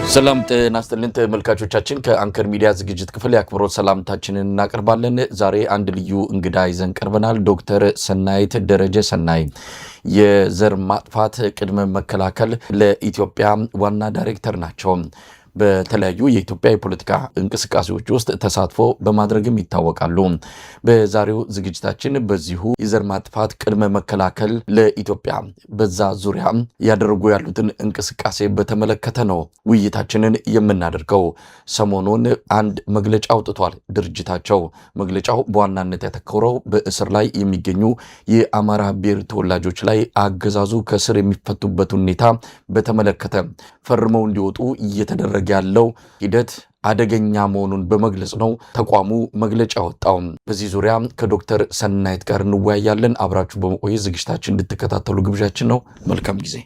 ሰላም ጤና ይስጥልን ተመልካቾቻችን ከአንከር ሚዲያ ዝግጅት ክፍል ያክብሮት ሰላምታችንን እናቀርባለን። ዛሬ አንድ ልዩ እንግዳ ይዘን ቀርበናል። ዶክተር ሰናይት ደረጀ ሰናይ የዘር ማጥፋት ቅድመ መከላከል ለኢትዮጵያ ዋና ዳይሬክተር ናቸው። በተለያዩ የኢትዮጵያ የፖለቲካ እንቅስቃሴዎች ውስጥ ተሳትፎ በማድረግም ይታወቃሉ። በዛሬው ዝግጅታችን በዚሁ የዘር ማጥፋት ቅድመ መከላከል ለኢትዮጵያ በዛ ዙሪያ ያደረጉ ያሉትን እንቅስቃሴ በተመለከተ ነው ውይይታችንን የምናደርገው። ሰሞኑን አንድ መግለጫ አውጥቷል ድርጅታቸው። መግለጫው በዋናነት ያተኮረው በእስር ላይ የሚገኙ የአማራ ብሔር ተወላጆች ላይ አገዛዙ ከእስር የሚፈቱበት ሁኔታ በተመለከተ ፈርመው እንዲወጡ እየተደረገ ያለው ሂደት አደገኛ መሆኑን በመግለጽ ነው ተቋሙ መግለጫ ወጣው። በዚህ ዙሪያ ከዶክተር ሰናይት ጋር እንወያያለን። አብራችሁ በመቆየት ዝግጅታችን እንድትከታተሉ ግብዣችን ነው። መልካም ጊዜ።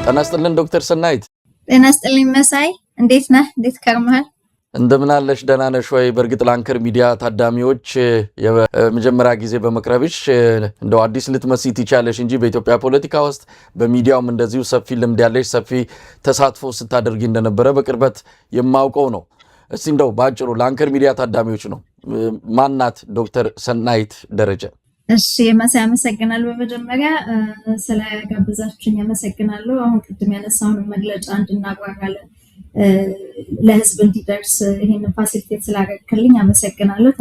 ጤና ይስጥልን ዶክተር ሰናይት። ጤና ይስጥልኝ መሳይ፣ እንዴት ነህ? እንዴት ከርመሃል? እንደምን አለሽ? ደህና ነሽ ወይ? በእርግጥ ለአንከር ሚዲያ ታዳሚዎች የመጀመሪያ ጊዜ በመቅረብሽ እንደው አዲስ ልትመስይ ትቻለሽ እንጂ በኢትዮጵያ ፖለቲካ ውስጥ በሚዲያውም እንደዚሁ ሰፊ ልምድ ያለሽ፣ ሰፊ ተሳትፎ ስታደርጊ እንደነበረ በቅርበት የማውቀው ነው። እስቲ እንደው በአጭሩ ለአንከር ሚዲያ ታዳሚዎች ነው ማናት ዶክተር ሰናይት ደረጀ? እሺ መሳይ፣ አመሰግናለሁ። በመጀመሪያ ስለጋበዛችሁኝ አመሰግናለሁ። አሁን ቅድም ያነሳውን መግለጫ እንድናጓራለን ለህዝብ እንዲደርስ ይሄንን ፋሲሊቴት ስላደረግክልኝ አመሰግናለሁ።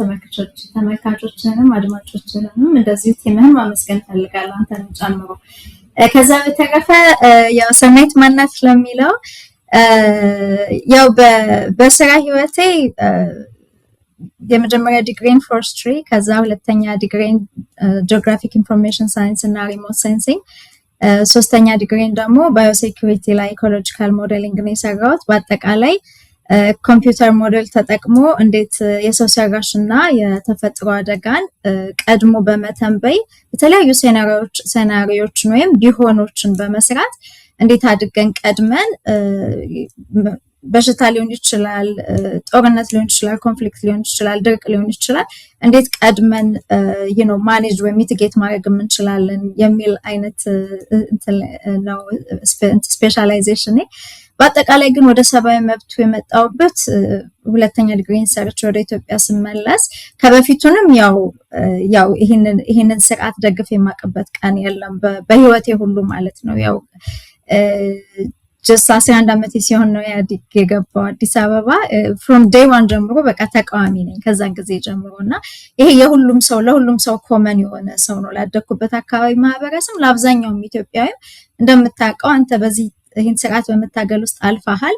ተመልካቾችንም አድማጮችንም እንደዚሁ ቲምህን ማመስገን ፈልጋለሁ፣ አንተንም ጨምሮ። ከዛ በተረፈ ያው ሰናይት ማናት ለሚለው ያው በስራ ህይወቴ የመጀመሪያ ዲግሪን ፎረስትሪ፣ ከዛ ሁለተኛ ዲግሪን ጂኦግራፊክ ኢንፎርሜሽን ሳይንስ እና ሪሞት ሴንሲንግ፣ ሶስተኛ ዲግሪን ደግሞ ባዮሴኩሪቲ ላይ ኢኮሎጂካል ሞዴሊንግ ነው የሰራሁት። በአጠቃላይ ኮምፒውተር ሞዴል ተጠቅሞ እንዴት የሰው ሰራሽ እና የተፈጥሮ አደጋን ቀድሞ በመተንበይ የተለያዩ ሴናሪዎችን ወይም ቢሆኖችን በመስራት እንዴት አድርገን ቀድመን በሽታ ሊሆን ይችላል፣ ጦርነት ሊሆን ይችላል፣ ኮንፍሊክት ሊሆን ይችላል፣ ድርቅ ሊሆን ይችላል፣ እንዴት ቀድመን ማኔጅ ወይ ሚቲጌት ማድረግ እንችላለን የሚል አይነት ነው ስፔሻላይዜሽን። በአጠቃላይ ግን ወደ ሰብአዊ መብቱ የመጣሁበት ሁለተኛ ዲግሪን ሰርቼ ወደ ኢትዮጵያ ስመለስ ከበፊቱንም ያው ይህንን ስርዓት ደግፍ የማቅበት ቀን የለም በህይወቴ ሁሉ ማለት ነው። ያው ጀስት 11 ዓመቴ ሲሆን ነው ኢህአዴግ የገባው አዲስ አበባ። ፍሮም ዴይ ዋን ጀምሮ በቃ ተቃዋሚ ነኝ ከዛን ጊዜ ጀምሮና ይሄ ለሁሉም ሰው ኮመን የሆነ ሰው ነው። ላደኩበት አካባቢ ማህበረሰብ፣ ለአብዛኛውም ኢትዮጵያዊ እንደምታውቀው አንተ በዚህ ይህን ስርዓት በመታገል ውስጥ አልፈሃል።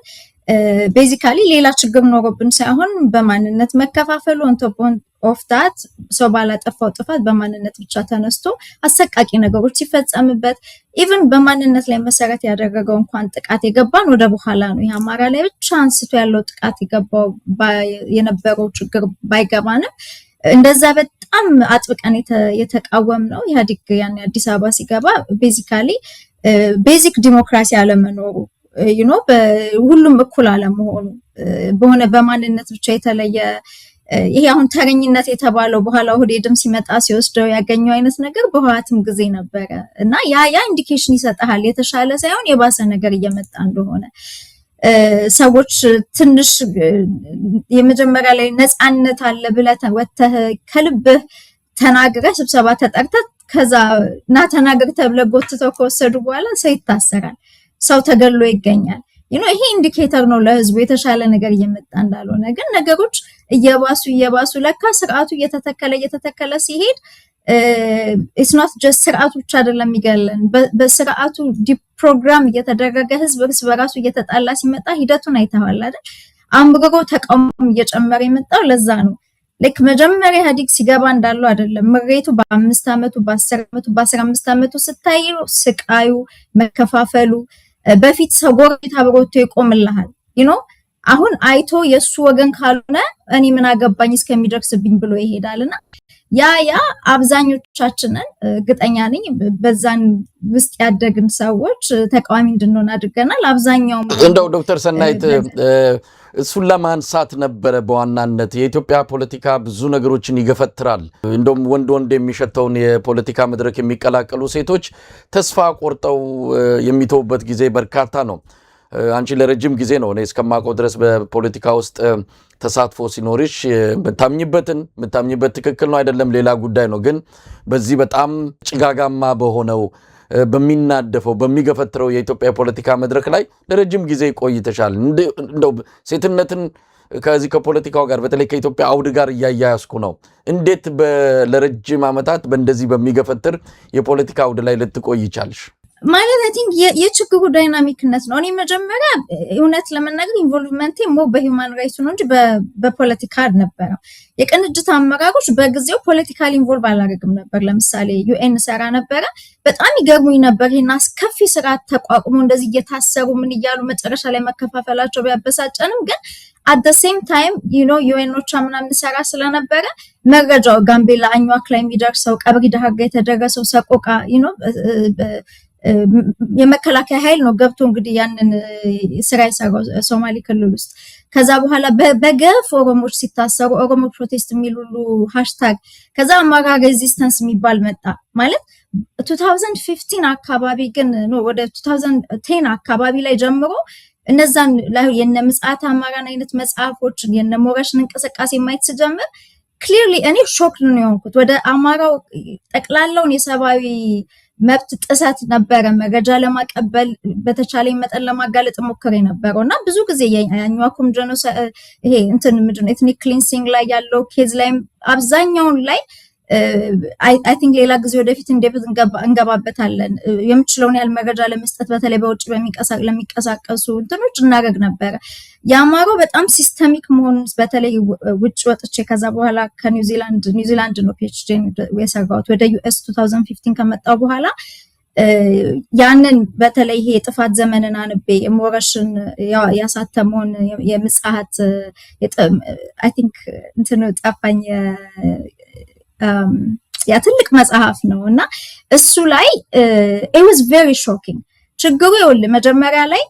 ቤዚካሊ ሌላ ችግር ኖሮብን ሳይሆን በማንነት መከፋፈሉ ኦፍ ዳት ሰው ባላጠፋው ጥፋት በማንነት ብቻ ተነስቶ አሰቃቂ ነገሮች ሲፈጸምበት ኢቭን በማንነት ላይ መሰረት ያደረገው እንኳን ጥቃት የገባን ወደ በኋላ ነው። የአማራ ላይ ብቻ አንስቶ ያለው ጥቃት የገባው የነበረው ችግር ባይገባንም እንደዛ በጣም አጥብቀን የተቃወም ነው። ኢህአዴግ ያን አዲስ አበባ ሲገባ ቤዚካሊ ቤዚክ ዲሞክራሲ አለመኖሩ ሁሉም እኩል አለመሆኑ በሆነ በማንነት ብቻ የተለየ ይሄ አሁን ተረኝነት የተባለው በኋላ ኦህዴድም ሲመጣ ሲወስደው ያገኘው አይነት ነገር በህወሓትም ጊዜ ነበረ እና ያ ኢንዲኬሽን ይሰጣል የተሻለ ሳይሆን የባሰ ነገር እየመጣ እንደሆነ። ሰዎች ትንሽ የመጀመሪያ ላይ ነፃነት አለ ብለህ ወጥተህ ከልብህ ተናግረህ ስብሰባ ተጠርተህ ከዛ ና ተናገር ተብለህ ጎትተው ከወሰዱ በኋላ ሰው ይታሰራል፣ ሰው ተገሎ ይገኛል። ይሄ ኢንዲኬተር ነው ለህዝቡ የተሻለ ነገር እየመጣ እንዳልሆነ። ግን ነገሮች እየባሱ ለካ ስርዓቱ እየተተከለ ሲሄድ ኢትስ ኖት ጀስት ስርዓቱ ብቻ አይደለም የሚገለን፣ በስርዓቱ ዲፕሮግራም እየተደረገ ህዝብ እርስ በራሱ እየተጣላ ሲመጣ ሂደቱን አይተዋል አይደል? አምርሮ ተቃውሞ እየጨመረ የመጣው ለዛ ነው። ልክ መጀመሪያ ኢህአዴግ ሲገባ እንዳለው አይደለም ምሬቱ። በ5 ዓመቱ በ10 ዓመቱ በ15 ዓመቱ ስታይ ስቃዩ መከፋፈሉ በፊት ሰው ጎረቤት አብሮቶ ይቆምልሃል አሁን አይቶ የሱ ወገን ካልሆነ እኔ ምን አገባኝ እስከሚደርስብኝ ብሎ ይሄዳልና ያ አብዛኞቻችንን ግጠኛ ነኝ በዛን ውስጥ ያደግን ሰዎች ተቃዋሚ እንድንሆን አድርገናል። አብዛኛው እንደው ዶክተር ሰናይት እሱን ለማንሳት ነበረ በዋናነት የኢትዮጵያ ፖለቲካ ብዙ ነገሮችን ይገፈትራል። እንደውም ወንድ የሚሸተውን የፖለቲካ መድረክ የሚቀላቀሉ ሴቶች ተስፋ ቆርጠው የሚተውበት ጊዜ በርካታ ነው። አንቺ ለረጅም ጊዜ ነው እኔ እስከማውቀው ድረስ በፖለቲካ ውስጥ ተሳትፎ ሲኖርሽ የምታምኝበት ትክክል ነው አይደለም ሌላ ጉዳይ ነው። ግን በዚህ በጣም ጭጋጋማ በሆነው በሚናደፈው በሚገፈትረው የኢትዮጵያ ፖለቲካ መድረክ ላይ ለረጅም ጊዜ ቆይተሻል። እንደው ሴትነትን ከዚህ ከፖለቲካው ጋር በተለይ ከኢትዮጵያ አውድ ጋር እያያያዝኩ ነው። እንዴት ለረጅም ዓመታት በእንደዚህ በሚገፈትር የፖለቲካ አውድ ላይ ልትቆይ ይቻልሽ? ማለት አይ ቲንክ የችግሩ ዳይናሚክነት ነው። እኔ መጀመሪያ እውነት ለመናገር ኢንቮልቭመንቴ ሞር በሂውማን ራይትስ ነው እንጂ በፖለቲካ አልነበረም። የቅንጅት አመራሮች በጊዜው ፖለቲካሊ ኢንቮልቭ አላደርግም ነበር። ለምሳሌ ዩኤን ሰራ ነበረ። በጣም ይገርሙኝ ነበር። ይሄን አስከፊ ስርዓት ተቋቁሞ እንደዚህ እየታሰሩ ምን እያሉ መጨረሻ ላይ መከፋፈላቸው ቢያበሳጨንም ግን at the same time ዩኤኖች ምናምን ሰራ ስለነበረ መረጃው ጋምቤላ አኝዋክ ላይ የሚደርሰው ቀብሪ ዳሃጋ የተደረሰው ሰቆቃ የመከላከያ ኃይል ነው ገብቶ እንግዲህ ያንን ስራ ይሰራው ሶማሌ ክልል ውስጥ። ከዛ በኋላ በገፍ ኦሮሞች ሲታሰሩ ኦሮሞ ፕሮቴስት የሚሉሉ ሃሽታግ ከዛ አማራ ሬዚስተንስ የሚባል መጣ። ማለት 2015 አካባቢ ግን ወደ 2010 አካባቢ ላይ ጀምሮ እነዛን ላይ የነ ምጽአት አማራን አይነት መጽሐፎች የነ ሞረሽን እንቅስቃሴ ማየት ሲጀምር ክሊርሊ እኔ ሾክ ነው የሆንኩት። ወደ አማራው ጠቅላላውን የሰብአዊ መብት ጥሰት ነበረ መረጃ ለማቀበል በተቻለ መጠን ለማጋለጥ ሞክሬ ነበርና ብዙ ጊዜ ያኛውኩም ጀኖሳይድ ይሄ ምንድነው ኤትኒክ ክሊንሲንግ ላይ ያለው ኬዝ ላይ አብዛኛውን ላይ አይ ቲንክ ሌላ ጊዜ ወደፊት እንገባበታለን። የምችለውን ያህል መረጃ ለመስጠት በተለይ በውጭ ለሚቀሳቀሱ እንትኖች እናደርግ ነበረ። የአማራው በጣም ሲስተሚክ መሆኑን በተለይ ውጭ ወጥቼ ከዛ በኋላ ኒውዚላንድ ነው ፒኤችዲ የሰራሁት ወደ ዩኤስ 2015 ከመጣው በኋላ ያንን በተለይ ይሄ የጥፋት ዘመንን አንቤ የሞረሽን ያሳተመውን የምጽአት አይ ቲንክ ጠፋኝ ያ ትልቅ መጽሐፍ ነው እና እሱ ላይ it was very shocking። ችግሩ ይኸውልህ መጀመሪያ ላይ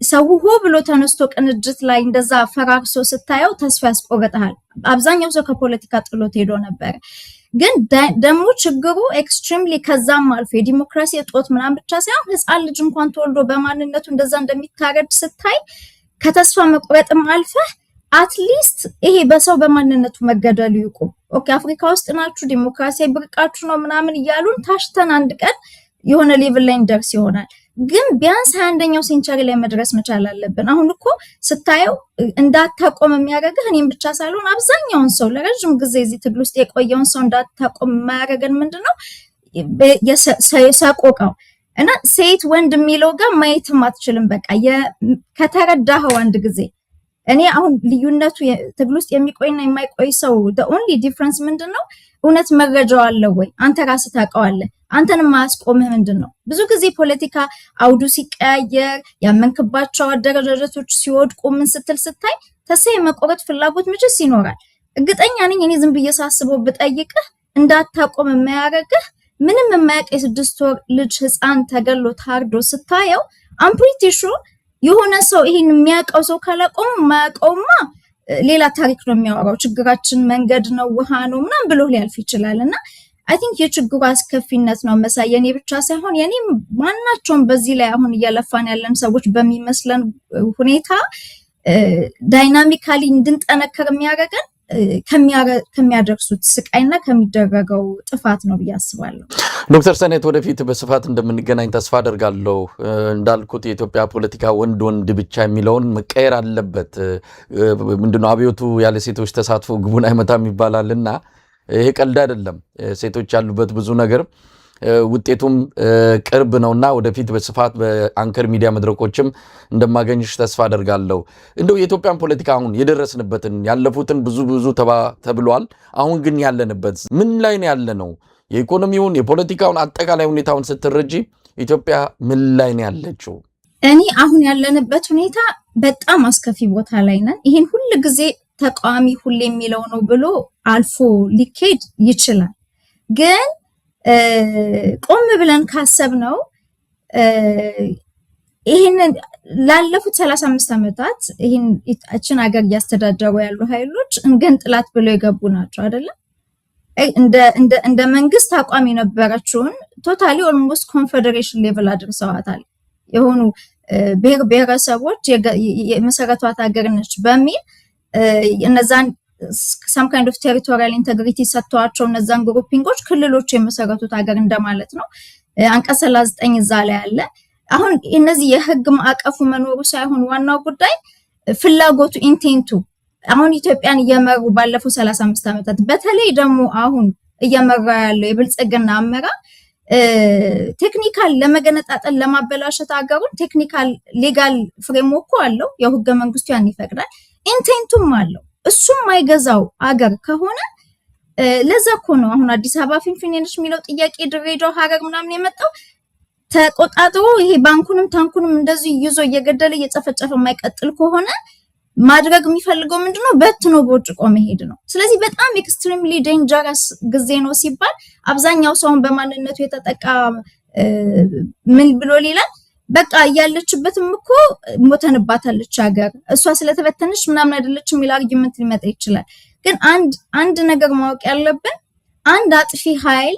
ሰው ሆ ብሎ ተነስቶ ቅንጅት ላይ እንደዛ ፈራርሶ ስታየው ተስፋ ያስቆርጣል። አብዛኛው ሰው ከፖለቲካ ጥሎት ሄዶ ነበር። ግን ደግሞ ችግሩ ኤክስትሪምሊ ከዛም አልፎ የዲሞክራሲ እጦት ምናምን ብቻ ሳይሆን ህፃን ልጅ እንኳን ተወልዶ በማንነቱ እንደዛ እንደሚታረድ ስታይ ከተስፋ መቁረጥም አልፈህ አትሊስት ይሄ በሰው በማንነቱ መገደሉ ይቁም። ኦኬ አፍሪካ ውስጥ ናችሁ ዲሞክራሲ ብርቃችሁ ነው ምናምን እያሉን ታሽተን አንድ ቀን የሆነ ሌቭል ላይ እንደርስ ይሆናል። ግን ቢያንስ 21ኛው ሴንቸሪ ላይ መድረስ መቻል አለብን። አሁን እኮ ስታየው እንዳታቆም የሚያደርግህ እኔም ብቻ ሳልሆን አብዛኛውን ሰው ለረጅም ጊዜ እዚህ ትግል ውስጥ የቆየውን ሰው እንዳታቆም የማያደርገን ምንድነው የሰቆቃው እና ሴት ወንድ የሚለው ጋር ማየትም አትችልም። በቃ ከተረዳኸው አንድ ጊዜ እኔ አሁን ልዩነቱ ትግል ውስጥ የሚቆይና የማይቆይ ሰው the only difference ምንድነው እውነት መረጃው አለ ወይ አንተ ራስህ ታውቀዋለህ። አንተንም ማያስቆምህ ምንድነው ብዙ ጊዜ ፖለቲካ አውዱ ሲቀያየር ያመንክባቸው አደረጃጀቶች ሲወድቁ ምን ስትል ስታይ ተስፋ የመቆረጥ ፍላጎት ምንጭስ ይኖራል። እርግጠኛ ነኝ እኔ ዝም ብዬ ሳስበው ብጠይቅህ እንዳታቆም የማያደርግህ ምንም የማያውቅ የ6 ወር ልጅ ህፃን ተገሎ ታርዶ ስታየው I'm pretty sure የሆነ ሰው ይሄን የሚያውቀው ሰው ካላቆም ማያውቀውማ ሌላ ታሪክ ነው የሚያወራው። ችግራችን መንገድ ነው ውሃ ነው ምናምን ብሎ ሊያልፍ ይችላልና አይ ቲንክ የችግሩ አስከፊነት ነው መሳይ የኔ ብቻ ሳይሆን የኔም ማናቸውም በዚህ ላይ አሁን እያለፋን ያለን ሰዎች በሚመስለን ሁኔታ ዳይናሚካሊ እንድንጠነከር የሚያደርገን ከሚያደርሱት ስቃይና ከሚደረገው ጥፋት ነው ብዬ አስባለሁ። ዶክተር ሰናይት ወደፊት በስፋት እንደምንገናኝ ተስፋ አደርጋለሁ። እንዳልኩት የኢትዮጵያ ፖለቲካ ወንድ ብቻ የሚለውን መቀየር አለበት። ምንድነው አብዮቱ ያለ ሴቶች ተሳትፎ ግቡን አይመታም ይባላልና ይሄ ቀልድ አይደለም። ሴቶች ያሉበት ብዙ ነገር ውጤቱም ቅርብ ነውና ወደፊት በስፋት በአንከር ሚዲያ መድረኮችም እንደማገኝሽ ተስፋ አደርጋለሁ። እንደው የኢትዮጵያን ፖለቲካ አሁን የደረስንበትን ያለፉትን ብዙ ተብሏል። አሁን ግን ያለንበት ምን ላይ ነው ያለነው? የኢኮኖሚውን የፖለቲካውን አጠቃላይ ሁኔታውን ስትረጂ ኢትዮጵያ ምን ላይ ነው ያለችው? እኔ አሁን ያለንበት ሁኔታ በጣም አስከፊ ቦታ ላይ ነን። ይሄን ሁሉ ጊዜ ተቃዋሚ ሁሌ የሚለው ነው ብሎ አልፎ ሊኬድ ይችላል። ግን ቆም ብለን ካሰብነው ይህንን ላለፉት 35 ዓመታት ይህችን ሀገር እያስተዳደሩ ያሉ ኃይሎች እንገንጥላት ብለው የገቡ ናቸው አይደለም? እንደ መንግስት አቋም የነበረችውን ቶታሊ ኦልሞስት ኮንፌዴሬሽን ሌቭል አድርሰዋታል። የሆኑ ብሔር ብሔረሰቦች የመሰረቷት ሀገር ነች በሚል እነዛን some kind of territorial integrity ሰጥተዋቸው እነዛን ግሩፒንጎች ክልሎች የመሰረቱት ሀገር እንደማለት ነው። አንቀጽ 39 እዛ ላይ አለ። አሁን እነዚህ የህግ ማዕቀፉ መኖሩ ሳይሆን ዋናው ጉዳይ ፍላጎቱ ኢንቴንቱ አሁን ኢትዮጵያን እየመሩ ባለፉት 35 ዓመታት በተለይ ደግሞ አሁን እየመራ ያለው የብልጽግና አመራር ቴክኒካል ለመገነጣጠል ለማበላሸት ሀገሩን ቴክኒካል ሌጋል ፍሬምወርክ አለው። የህገ መንግስቱ ያን ይፈቅዳል። ኢንቴንቱም አለው። እሱም ማይገዛው አገር ከሆነ ለዛ እኮ ነው አሁን አዲስ አበባ ፊንፊኔ ነች የሚለው ጥያቄ ድሬዳዋ ሀረር ምናምን የመጣው ተቆጣጥሮ ይሄ ባንኩንም ታንኩንም እንደዚህ ይዞ እየገደለ እየጨፈጨፈ የማይቀጥል ከሆነ ማድረግ የሚፈልገው ምንድነው? በትኖ ቦጭቆ መሄድ ነው። ስለዚህ በጣም ኤክስትሪምሊ ዴንጀረስ ጊዜ ነው ሲባል አብዛኛው ሰውን በማንነቱ የተጠቃ ምን ብሎ ሌላል በቃ ያለችበትም እኮ ሞተንባታለች ሀገር እሷ ስለተበተነች ምናምን አይደለች የሚል አርጊመንት ሊመጣ ይችላል። ግን አንድ ነገር ማወቅ ያለብን አንድ አጥፊ ኃይል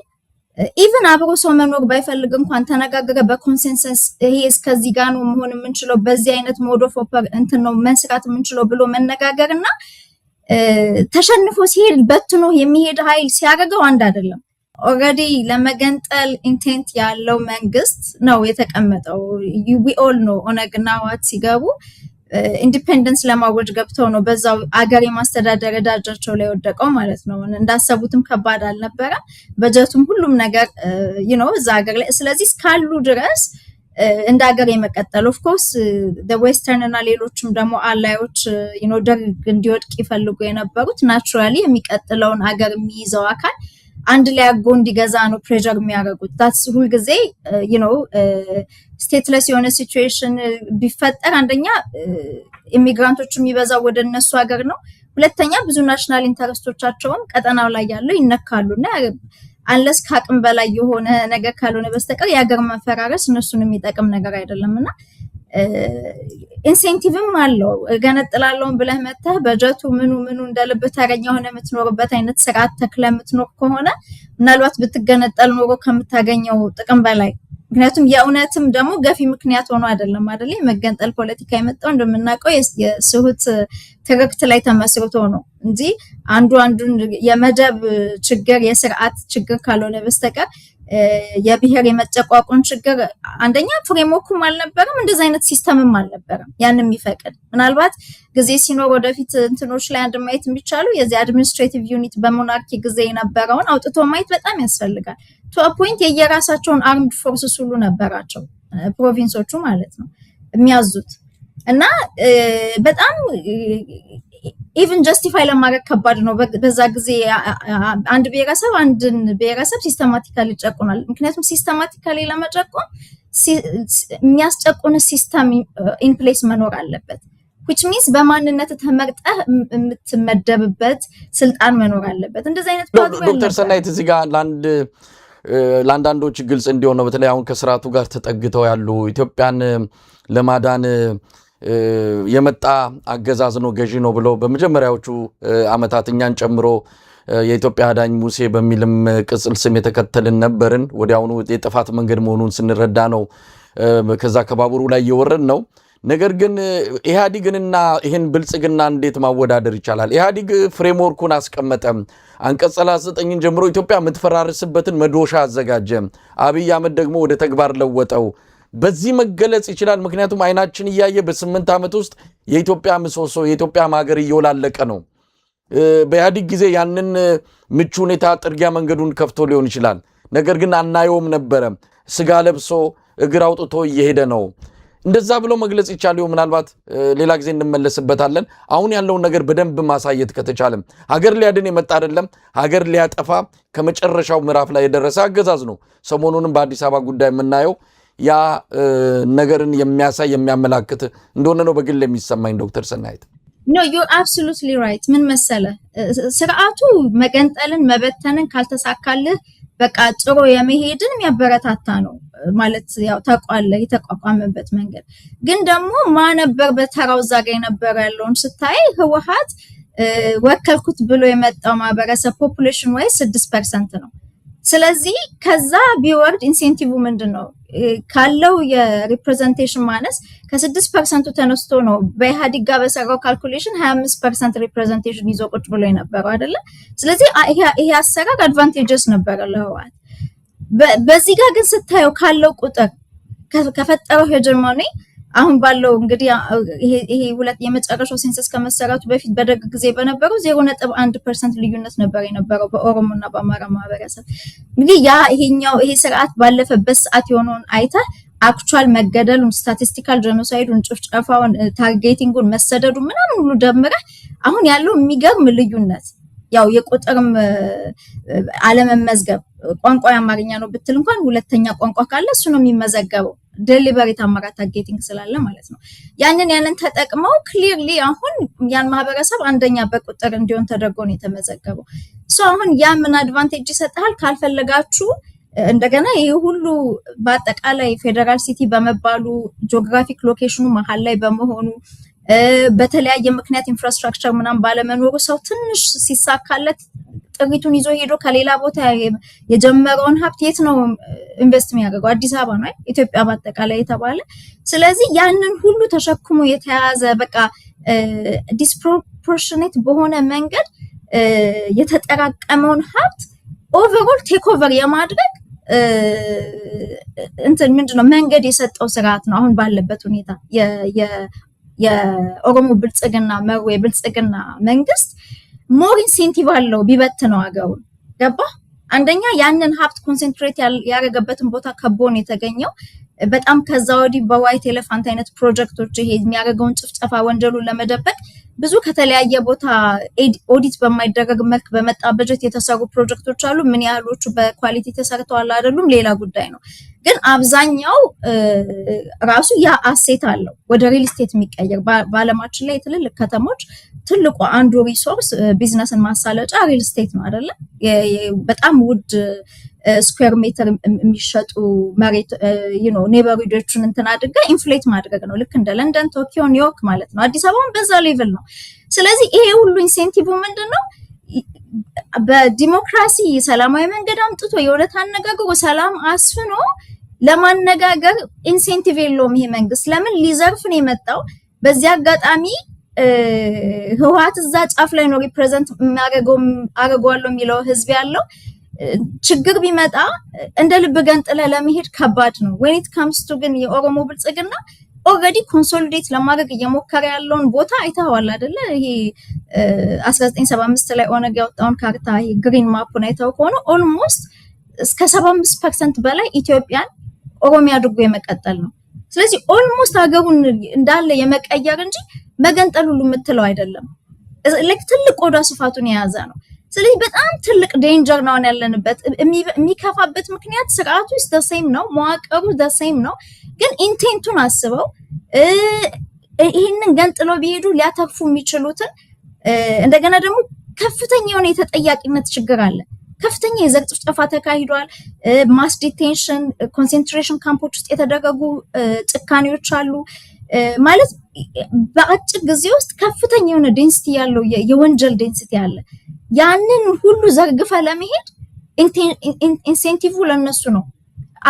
ኢቭን አብሮ ሰው መኖር ባይፈልግ እንኳን ተነጋገረ በኮንሰንሰስ ይሄ እስከዚህ ጋር ነው መሆን የምንችለው በዚህ አይነት ሞድ ኦፍ እንትን ነው መስራት የምንችለው ብሎ መነጋገርና ተሸንፎ ሲሄድ በትኖ የሚሄድ ኃይል ሲያደርገው አንድ አይደለም። ኦልሬዲ ለመገንጠል ኢንቴንት ያለው መንግስት ነው የተቀመጠው። ዊ ኦል ኖ ኦነግና ህወሓት ሲገቡ ኢንዲፔንደንስ ለማወጅ ገብተው ነው በዛው አገር የማስተዳደር እዳጃቸው ላይ ወደቀው ማለት ነው። እንዳሰቡትም ከባድ አልነበረ። በጀቱም ሁሉም ነገር እዛ ሀገር ላይ ስለዚህ እስካሉ ድረስ እንደ ሀገር የመቀጠል ኦፍ ኮርስ ዌስተርን እና ሌሎችም ደግሞ አላዮች ደርግ እንዲወድቅ ይፈልጉ የነበሩት ናቹራሊ የሚቀጥለውን ሀገር የሚይዘው አካል አንድ ላይ አጎ እንዲገዛ ነው ፕሬዠር የሚያደርጉት። ታስ ሁሉ ጊዜ ስቴትለስ የሆነ ሲቹዌሽን ቢፈጠር አንደኛ ኢሚግራንቶቹ የሚበዛው ወደ እነሱ ሀገር ነው። ሁለተኛ ብዙ ናሽናል ኢንተረስቶቻቸውም ቀጠናው ላይ ያለው ይነካሉና አንለስ ከአቅም በላይ የሆነ ነገር ካልሆነ በስተቀር የሀገር መፈራረስ እነሱን የሚጠቅም ነገር አይደለምና ኢንሴንቲቭም አለው። ገነጥላለውን ብለህ መተህ በጀቱ ምኑ እንደልብህ ተረኛ ሆነ የምትኖርበት አይነት ስርዓት ተክለ የምትኖር ከሆነ ምናልባት ብትገነጠል ኖሮ ከምታገኘው ጥቅም በላይ ምክንያቱም የእውነትም ደግሞ ገፊ ምክንያት ሆኖ አይደለም አይደል? መገንጠል ፖለቲካ የመጣው እንደምናውቀው የስሁት ትርክት ላይ ተመስርቶ ነው እንጂ አንዱን የመደብ ችግር የስርዓት ችግር ካልሆነ በስተቀር የብሔር የመጨቋቆን ችግር አንደኛ ፍሬምወርኩም አልነበረም፣ እንደዚህ አይነት ሲስተምም አልነበረም ያን የሚፈቅድ። ምናልባት ጊዜ ሲኖር ወደፊት እንትኖች ላይ አንድ ማየት የሚቻለው የዚህ አድሚኒስትሬቲቭ ዩኒት በሞናርኪ ጊዜ የነበረውን አውጥቶ ማየት በጣም ያስፈልጋል። ቱ ፖይንት የየራሳቸውን አርምድ ፎርስስ ሁሉ ነበራቸው ፕሮቪንሶቹ ማለት ነው የሚያዙት እና በጣም ኢቭን ጀስቲፋይ ለማድረግ ከባድ ነው። በዛ ጊዜ አንድ ብሔረሰብ ሲስተማቲካሊ ይጨቁናል። ምክንያቱም ሲስተማቲካሊ ለመጨቆን የሚያስጨቁን ሲስተም ኢን ፕሌስ መኖር አለበት። which means በማንነት ተመርጠህ የምትመደብበት ስልጣን መኖር አለበት። እንደዚህ አይነት ዶክተር ሰናይት እዚህ ጋር ለአንዳንዶች ግልጽ እንዲሆን ነው። በተለይ አሁን ከስርዓቱ ጋር ተጠግተው ያሉ ኢትዮጵያን ለማዳን የመጣ አገዛዝ ነው ገዢ ነው ብለው በመጀመሪያዎቹ ዓመታት እኛን ጨምሮ የኢትዮጵያ አዳኝ ሙሴ በሚልም ቅጽል ስም የተከተልን ነበርን። ወዲያውኑ የጥፋት መንገድ መሆኑን ስንረዳ ነው ከዛ ከባቡሩ ላይ እየወረድ ነው። ነገር ግን ኢህአዲግንና ይህን ብልጽግና እንዴት ማወዳደር ይቻላል? ኢህአዲግ ፍሬምወርኩን አስቀመጠ። አንቀጽ 39 ጀምሮ ኢትዮጵያ የምትፈራርስበትን መዶሻ አዘጋጀ። አብይ አህመድ ደግሞ ወደ ተግባር ለወጠው። በዚህ መገለጽ ይችላል። ምክንያቱም አይናችን እያየ በ8 ዓመት ውስጥ የኢትዮጵያ ምሰሶ የኢትዮጵያ ሀገር እየወላለቀ ነው። በኢህአዲግ ጊዜ ያንን ምቹ ሁኔታ ጥርጊያ መንገዱን ከፍቶ ሊሆን ይችላል። ነገር ግን አናየውም ነበረ። ስጋ ለብሶ እግር አውጥቶ እየሄደ ነው። እንደዛ ብሎ መግለጽ ይቻላል። ምናልባት ሌላ ጊዜ እንመለስበታለን። አሁን ያለውን ነገር በደንብ ማሳየት ከተቻለም ሀገር ሊያድን የመጣ አይደለም፣ ሀገር ሊያጠፋ ከመጨረሻው ምዕራፍ ላይ የደረሰ አገዛዝ ነው። ሰሞኑንም በአዲስ አበባ ጉዳይ የምናየው ያ ነገርን የሚያሳይ የሚያመላክት እንደሆነ ነው በግል የሚሰማኝ። ዶክተር ሰናይት ኖ ዩ አብሶሉትሊ ራይት። ምን መሰለ ስርዓቱ መገንጠልን መበተንን ካልተሳካልህ በቃ ጥሩ የመሄድን የሚያበረታታ ነው ማለት ያው ተቋለ የተቋቋመበት መንገድ ግን ደግሞ ማነበር በተራው ዛጋ የነበረ ያለውን ስታይ ህወሓት ወከልኩት ብሎ የመጣው ማህበረሰብ ፖፑሌሽን ወይ 6% ነው። ስለዚህ ከዛ ቢወርድ ኢንሴንቲቭ ምንድነው ካለው የሪፕሬዘንቴሽን ማነስ ከ6% ተነስቶ ነው በኢህአዴግ ጋር በሰራው ካልኩሌሽን 25% ሪፕሬዘንቴሽን ይዞ ቁጭ ብሎ የነበረው አይደለ? ስለዚህ ይሄ አሰራር አድቫንቴጀስ ነበር ለህወሓት። በዚህ ጋር ግን ስታየው ካለው ቁጥር ከፈጠረው ሄጀሞኒ አሁን ባለው እንግዲህ ይሄ ሁለት የመጨረሻው ሴንሰስ ከመሰራቱ በፊት በደግ ጊዜ በነበረው 0.1% ልዩነት ነበር የነበረው በኦሮሞና በአማራ ማህበረሰብ። እንግዲህ ይሄ ስርዓት ባለፈበት ሰዓት የሆነውን አይተ አክቹዋል መገደሉን፣ ስታቲስቲካል ጄኖሳይዱን፣ ጭፍጨፋውን፣ ታርጌቲንጉን፣ መሰደዱን ምናምን ሁሉ ደምረህ አሁን ያለው የሚገርም ልዩነት ያው የቁጥርም አለመመዝገብ ቋንቋ የአማርኛ ነው ብትል እንኳን ሁለተኛ ቋንቋ ካለ እሱ ነው የሚመዘገበው ዴሊበሬት አማራ ታርጌቲንግ ስላለ ማለት ነው። ያንን ተጠቅመው ክሊርሊ አሁን ያን ማህበረሰብ አንደኛ በቁጥር እንዲሆን ተደርጎ ነው የተመዘገበው። አሁን ያ ምን አድቫንቴጅ ይሰጣል? ካልፈለጋችሁ እንደገና ይሄ ሁሉ በአጠቃላይ ፌደራል ሲቲ በመባሉ ጂኦግራፊክ ሎኬሽኑ መሀል ላይ በመሆኑ በተለያየ ምክንያት ኢንፍራስትራክቸር ምናምን ባለመኖሩ ሰው ትንሽ ሲሳካለት ጥሪቱን ይዞ ሄዶ ከሌላ ቦታ የጀመረውን ሀብት የት ነው ኢንቨስት የሚያደርገው? አዲስ አበባ ነው ኢትዮጵያ በአጠቃላይ የተባለ። ስለዚህ ያንን ሁሉ ተሸክሞ የተያዘ በቃ ዲስፕሮፖርሽኔት በሆነ መንገድ የተጠራቀመውን ሀብት ኦቨርኦል ቴክ ኦቨር የማድረግ እንትን ምንድነው መንገድ የሰጠው ስርዓት ነው አሁን ባለበት ሁኔታ። የኦሮሞ ብልጽግና መሩ የብልጽግና መንግስት ሞር ኢንሴንቲቭ አለው ቢበትነው አገሩን። ገባ? አንደኛ ያንን ሀብት ኮንሰንትሬት ያደረገበትን ቦታ ከቦን የተገኘው በጣም ከዛ ወዲህ በዋይት ኤሌፋንት አይነት ፕሮጀክቶች ይሄ የሚያደርገውን ጭፍጨፋ ወንጀሉን ለመደበቅ ብዙ ከተለያየ ቦታ ኦዲት በማይደረግ መልክ በመጣ በጀት የተሰሩ ፕሮጀክቶች አሉ። ምን ያህሎቹ በኳሊቲ ተሰርተዋል አይደሉም ሌላ ጉዳይ ነው። ግን አብዛኛው ራሱ ያ አሴት አለው ወደ ሪል ስቴት የሚቀየር በአለማችን ላይ ትልልቅ ከተሞች ትልቁ አንዱ ሪሶርስ ቢዝነስን ማሳለጫ ሪል ስቴት ነው አይደለ? በጣም ውድ ስኩዌር ሜትር የሚሸጡ መሬት ኔበርሁዶችን እንትን አድርጋ ኢንፍሌት ማድረግ ነው። ልክ እንደ ለንደን፣ ቶኪዮ፣ ኒውዮርክ ማለት ነው። አዲስ አበባን በዛ ሌቭል ነው። ስለዚህ ይሄ ሁሉ ኢንሴንቲቭ ምንድነው? በዲሞክራሲ ሰላማዊ መንገድ አምጥቶ የእውነት አነጋግሮ ሰላም አስፍኖ ለማነጋገር ኢንሴንቲቭ የለውም ይሄ መንግስት። ለምን ሊዘርፍ ነው የመጣው። በዚህ አጋጣሚ ህወሓት እዛ ጫፍ ላይ ነው ሪፕሬዘንት አረጋዋለሁ የሚለው ህዝብ ያለው። ችግር ቢመጣ እንደ ልብ ገንጥለ ለመሄድ ከባድ ነው። when it comes to ግን የኦሮሞ ብልጽግና ኦልሬዲ ኮንሶሊዴት ለማድረግ እየሞከረ ያለውን ቦታ አይተዋል አይደለ? ይሄ 1975 ላይ ኦነግ ያወጣውን ካርታ ይሄ ግሪን ማፑን አይተው ከሆነ ኦልሞስት እስከ 75% በላይ ኢትዮጵያን ኦሮሚያ አድርጎ የመቀጠል ነው። ስለዚህ ኦልሞስት ሀገሩን እንዳለ የመቀየር እንጂ መገንጠል ሁሉ የምትለው አይደለም። ልክ ትልቅ ቆዳ ስፋቱን የያዘ ነው። ስለዚህ በጣም ትልቅ ዴንጀር ነው ያለንበት። የሚከፋበት ምክንያት ስርዓቱ the same ነው፣ መዋቅሩ the same ነው። ግን ኢንቴንቱን አስበው ይህንን ገንጥለው ቢሄዱ ሊያተርፉ የሚችሉትን እንደገና ደግሞ ከፍተኛ የሆነ የተጠያቂነት ችግር አለ። ከፍተኛ የዘር ጭፍጨፋ ተካሂዷል። ማስ ዲቴንሽን፣ ኮንሰንትሬሽን ካምፖች ውስጥ የተደረጉ ጭካኔዎች አሉ። ማለት በአጭር ጊዜ ውስጥ ከፍተኛ የሆነ ዴንሲቲ ያለው የወንጀል ዴንሲቲ አለ። ያንን ሁሉ ዘርግፈ ለመሄድ ኢንሴንቲቭ ለነሱ ነው።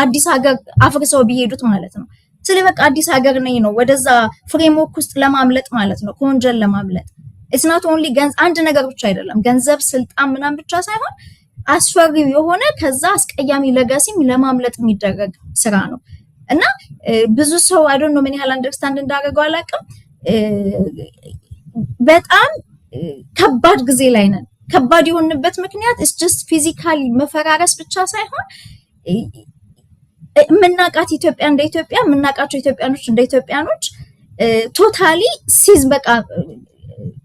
አዲስ ሀገር አፍርሰው ቢሄዱት ማለት ነው። ስለዚህ በቃ አዲስ ሀገር ነኝ ነው ወደዛ ፍሬምወርክ ውስጥ ለማምለጥ ማለት ነው፣ ከወንጀል ለማምለጥ። ኢትስ ኖት ኦንሊ አንድ ነገር ብቻ አይደለም፣ ገንዘብ፣ ስልጣን ምናምን ብቻ ሳይሆን አስፈሪው የሆነ ከዛ አስቀያሚ ለጋሲም ለማምለጥ የሚደረግ ስራ ነው። እና ብዙ ሰው አይ ዶንት ኖ ምን ያህል አንደርስታንድ እንዳደረገው አላውቅም። በጣም ከባድ ጊዜ ላይ ነን። ከባድ የሆንበት ምክንያት is just ፊዚካሊ መፈራረስ ብቻ ሳይሆን የምናውቃት ኢትዮጵያ እንደ ኢትዮጵያ የምናውቃቸው ኢትዮጵያኖች እንደ ኢትዮጵያኖች ቶታሊ ሲዝ በቃ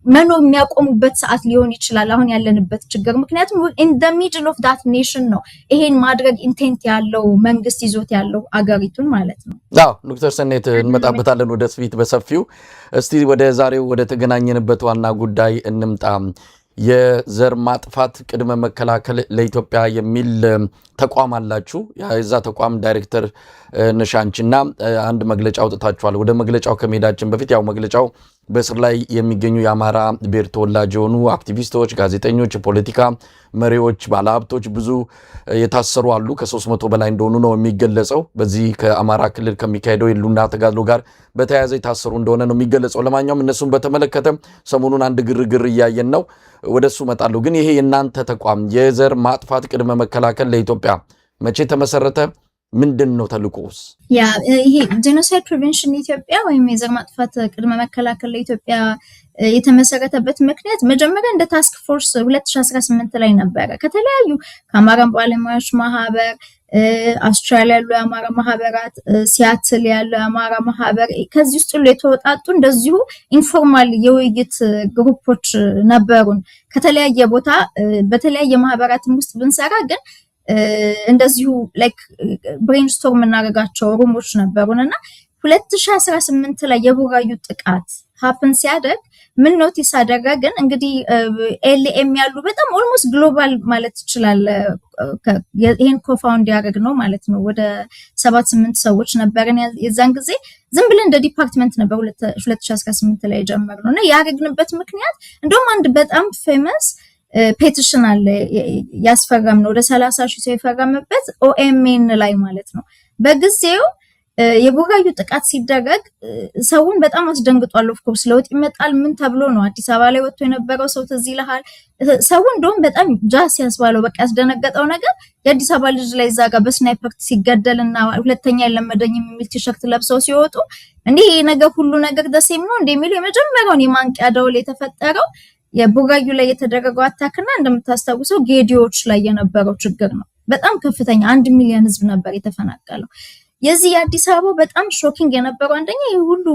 መኖር የሚያቆሙበት ሰዓት ሊሆን ይችላል አሁን ያለንበት ችግር ምክንያቱም in the middle of that nation ነው ይሄን ማድረግ ኢንቴንት ያለው መንግስት ይዞት ያለው አገሪቱን ማለት ነው ዶክተር ሰናይት እንመጣበታለን ወደ ስፊት በሰፊው እስቲ ወደ ዛሬው ወደ ተገናኘንበት ዋና ጉዳይ እንምጣ የዘር ማጥፋት ቅድመ መከላከል ለኢትዮጵያ የሚል ተቋም አላችሁ ያዛ ተቋም ዳይሬክተር ነሻንቺና አንድ መግለጫ አውጥታችኋል ወደ መግለጫው ከመሄዳችን በፊት ያው መግለጫው በስር ላይ የሚገኙ የአማራ ብሔር ተወላጅ የሆኑ አክቲቪስቶች ጋዜጠኞች ፖለቲካ መሪዎች ባለሀብቶች ብዙ የታሰሩ አሉ ከ300 በላይ እንደሆኑ ነው የሚገለጸው በዚህ ከአማራ ክልል ከሚካሄደው የሉና ተጋድሎ ጋር በተያያዘ የታሰሩ እንደሆነ ነው የሚገለጸው ለማንኛውም እነሱን በተመለከተ ሰሞኑን አንድ ግርግር እያየን ነው ወደሱ መጣሉ ግን ይሄ የናንተ ተቋም የዘር ማጥፋት ቅድመ መከላከል ለኢትዮጵያ መቼ ተመሰረተ ምንድነው ተልቆስ ይሄ ጄኖሳይድ ፕሪቨንሽን ኢትዮጵያ ወይም የዘር ማጥፋት ቅድመ መከላከል ለኢትዮጵያ የተመሰረተበት ምክንያት መጀመሪያ እንደ ታስክ ፎርስ 2018 ላይ ነበር ከተለያዩ ከአማራ ባለሙያዎች ማህበር አውስትራሊያ ያለው የአማራ ማህበራት ሲያትል ያለው የአማራ ማህበር ከዚህ ውስጥ የተወጣጡ እንደዚሁ ኢንፎርማል የውይይት ግሩፖች ነበሩን ከተለያየ ቦታ በተለያየ ማህበራትም ውስጥ ብንሰራ ግን እንደዚሁ ላይክ ብሬንስቶርም እናረጋቸው ሩሞች ነበሩንና 2018 ላይ የቡራዩ ጥቃት ሃፕን ሲያደርግ ምን ኖቲስ አደረግን እንግዲህ ኤልኤም ያሉ በጣም ኦልሞስት ግሎባል ማለት ይችላል ይሄን ኮፋውንድ ያደረግ ነው ማለት ነው ወደ 7-8 ሰዎች ነበርን የዛን ጊዜ ዝም ብለን እንደ ዲፓርትመንት ነበር 2018 ላይ ጀመርነውና ያረግንበት ምክንያት እንደውም አንድ በጣም ፌመስ ፔቲሽን አለ ያስፈረም ነው ወደ 30,000 ሰው የፈረመበት ኦኤምኤን ላይ ማለት ነው በጊዜው የቡራዩ ጥቃት ሲደረግ ሰውን በጣም አስደንግጧል ኦፍ ኮርስ ለውጥ ይመጣል ምን ተብሎ ነው አዲስ አበባ ላይ ወጥቶ የነበረው ሰው ትዝ ይልሃል ሰው እንደውም በጣም ጃስ ያስባለው በቃ ያስደነገጠው ነገር የአዲስ አበባ ልጅ ላይ ዛጋ በስናይፐር ሲገደልና ሁለተኛ ለመደኝ የሚል ቲሸርት ለብሰው ሲወጡ እንዴ ይሄ ነገር ሁሉ ነገር ደሴም ነው እንደሚሉ የመጀመሪያውን የማንቂያ ደወል የተፈጠረው የቡራዩ ላይ የተደረገው አታክና እንደምታስታውሰው ጌዲዎች ላይ የነበረው ችግር ነው በጣም ከፍተኛ 1 ሚሊዮን ህዝብ ነበር የተፈናቀለው የዚህ የአዲስ አበባ በጣም ሾኪንግ የነበረው አንደኛ ሁሉ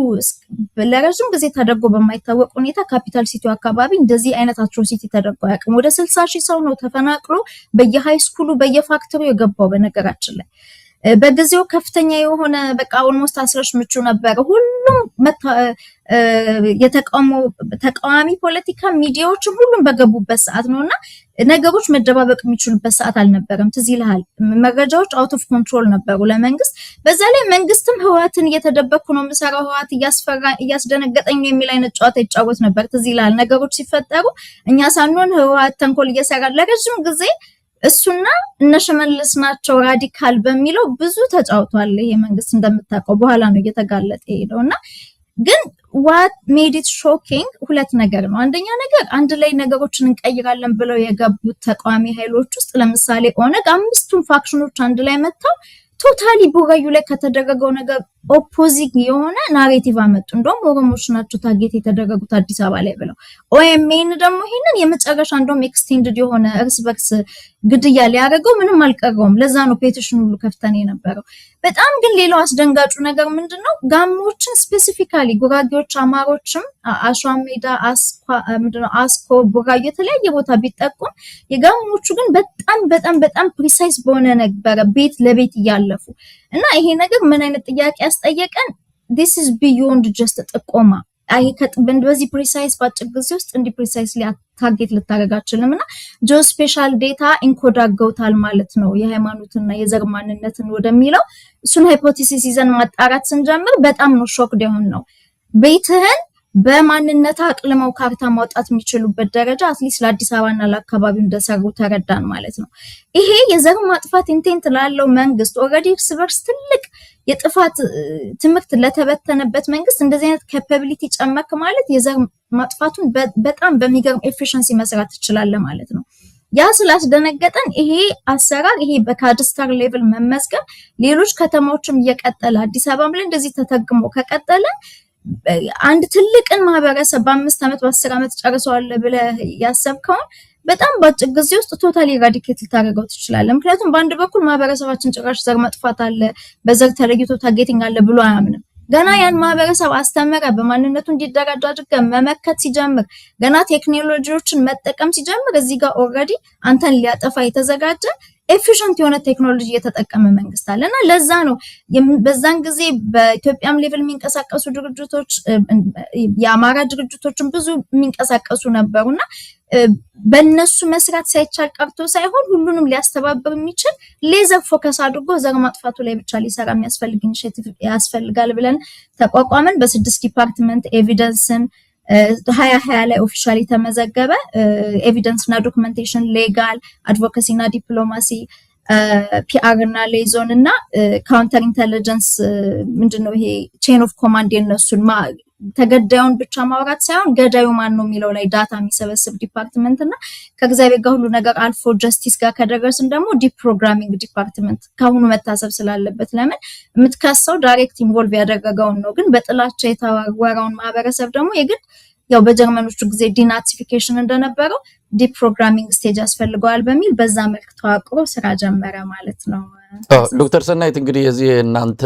ለረጅም ጊዜ ተደርጎ በማይታወቅ ሁኔታ ካፒታል ሲቲው አካባቢ እንደዚህ አይነት አትሮሲቲ ተደርጎ ያቀም ወደ 60,000 ሰው ነው ተፈናቅሎ በየሃይ ስኩሉ በየፋክተሪው የገባው በነገራችን ላይ በጊዜው ከፍተኛ የሆነ በቃ ኦልሞስት አስረሽ ምቹ ነበር ሁሉም ተቃዋሚ ፖለቲካ ሚዲያዎች ሁሉም በገቡበት ሰዓት ነውና ነገሮች መደባበቅ የሚችሉበት ሰዓት አልነበረም ትዝ ይልሃል መረጃዎች አውት ኦፍ ኮንትሮል ነበሩ ለመንግስት በዛ ላይ መንግስትም ህዋትን እየተደበኩ ነው መሰራው ህዋት እያስደነገጠኝ የሚል አይነት ጨዋታ ይጫወት ነበር ትዝ ይልሃል ነገሮች ሲፈጠሩ እኛ ሳንሆን ህዋት ተንኮል እየሰራ ለረጅም ጊዜ እሱና እነሽመልስ ናቸው ራዲካል በሚለው ብዙ ተጫውቷል ይሄ መንግስት እንደምታውቀው በኋላ ነው እየተጋለጠ ሄደውና ግን what made it shocking ሁለት ነገር ነው አንደኛ ነገር አንድ ላይ ነገሮችን እንቀይራለን ብለው የገቡት ተቃዋሚ ኃይሎች ውስጥ ለምሳሌ ኦነግ አምስቱም ፋክሽኖች አንድ ላይ መጣው ቶታሊ ቡራዩ ላይ ከተደረገው ነገር ኦፖዚት የሆነ ናሬቲቭ አመጡ እንደውም ኦሮሞዎች ናቸው ታርጌት የተደረጉት አዲስ አበባ ላይ ብለው ኦኤምኤን ደግሞ ይሄንን የመጨረሻ እንደውም ኤክስቴንድድ የሆነ እርስ በርስ ግድያ ሊያደርገው ምንም አልቀረውም ለዛ ነው ፔቲሽን ሁሉ ከፍተን የነበረው በጣም ግን ሌላው አስደንጋጩ ነገር ምንድነው ጋሞችን ስፔሲፊካሊ ጉራጌዎች አማሮችም አሻሜዳ አስኮ ቡራዩ የተለያየ ቦታ ቢጠቁም የጋሞቹ ግን በጣም ፕሪሳይስ በሆነ ነበር ቤት ለቤት ያለፉ እና ይሄ ነገር ምን አይነት ጥያቄ ያስጠየቀን this is beyond just ጥቆማ አይ ከጥበንድ በዚህ ፕሪሳይስ ባጭር ጊዜ ውስጥ እንዲ ፕሪሳይስሊ ታርጌት ልታረጋችልምና ጆ ስፔሻል ዴታ ኢንኮድ አድርገውታል ማለት ነው የሃይማኖትና የዘር ማንነትን ወደሚለው እሱን ሃይፖቴሲስ ይዘን ማጣራት ስንጀምር በጣም ነው ሾክድ የሆነው ቤትህን በማንነታ አቅልመው ካርታ ማውጣት የሚችሉበት ደረጃ አትሊስት ለአዲስ አበባና ለአካባቢው እንደሰሩ ተረዳን ማለት ነው ይሄ የዘር ማጥፋት ኢንቴንት ላለው መንግስት ኦሬዲ ስቨርስ ትልቅ የጥፋት ትምክት ለተበተነበት መንግስት እንደዚህ አይነት ካፓቢሊቲ ጨመክ ማለት የዘር ማጥፋቱን በጣም በሚገርም ኤፊሺየንሲ መስራት ይችላል ማለት ነው ያ ስላስደነገጠን ይሄ አሰራር ይሄ በካድስተር ሌቭል መመስገብ ሌሎች ከተማዎችም እየቀጠለ አዲስ አበባም ላይ እንደዚህ ተተግሞ ከቀጠለ አንድ ትልቅን ማህበረሰብ በ5 አመት በ10 አመት ጨርሰዋል ብለ ያሰብከው በጣም ባጭር ጊዜ ውስጥ ቶታሊ ራዲኬት ልታረጋው ትችላለህ ምክንያቱም በአንድ በኩል ማህበረሰባችን ጭራሽ ዘር መጥፋት አለ በዘር ተለይቶ ታርጌቲንግ አለ ብሎ አያምንም ገና ያን ማህበረሰብ አስተምረ በማንነቱ እንዲደራጅ አድርገ መመከት ሲጀምር ገና ቴክኖሎጂዎችን መጠቀም ሲጀምር እዚህ ጋር ኦልሬዲ አንተን ሊያጠፋ የተዘጋጀ ኤፊሽንት የሆነ ቴክኖሎጂ የተጠቀመ መንግስት አለና ለዛ ነው በዛን ጊዜ በኢትዮጵያም ሌቭል የሚንቀሳቀሱ ድርጅቶች የአማራ ድርጅቶችን ብዙ የሚንቀሳቀሱ ነበሩና በእነሱ መስራት ሳይቻል ቀርቶ ሳይሆን ሁሉንም ሊያስተባብር የሚችል ሌዘር ፎከስ አድርጎ ዘር ማጥፋቱ ላይ ብቻ ሊሰራ የሚያስፈልግ ኢኒሼቲቭ ያስፈልጋል ብለን ተቋቋመን። በ6 ዲፓርትመንት ኤቪደንስን 2020 ላይ ኦፊሻሊ ተመዘገበ። ኤቪደንስ እና ዶክመንቴሽን፣ ሌጋል አድቮካሲ እና ዲፕሎማሲ፣ ፒአር እና ሌዞን እና ካውንተር ኢንተለጀንስ ምንድነው ይሄ ቼን ኦፍ ኮማንድ የነሱን ተገዳዩን ብቻ ማውራት ሳይሆን ገዳዩ ማን ነው የሚለው ላይ ዳታ የሚሰበስብ ዲፓርትመንት እና ከእግዚአብሔር ጋር ሁሉ ነገር አልፎ ጀስቲስ ጋር ከደረስን ደግሞ ዲፕ ፕሮግራሚንግ ዲፓርትመንት ካሁኑ መታሰብ ስላለበት ለምን የምትከሰው ዳይሬክት ኢንቮልቭ ያደረገውን ነው። ግን በጥላቻ የተዋወረውን ማህበረሰብ ደግሞ የግድ ያው በጀርመኖቹ ጊዜ ዲናቲፊኬሽን እንደነበረው ዲፕ ፕሮግራሚንግ ስቴጅ ያስፈልገዋል በሚል በዛ መልክ ተዋቅሮ ስራ ጀመረ ማለት ነው። ዶክተር ሰናይት እንግዲህ የዚህ እናንተ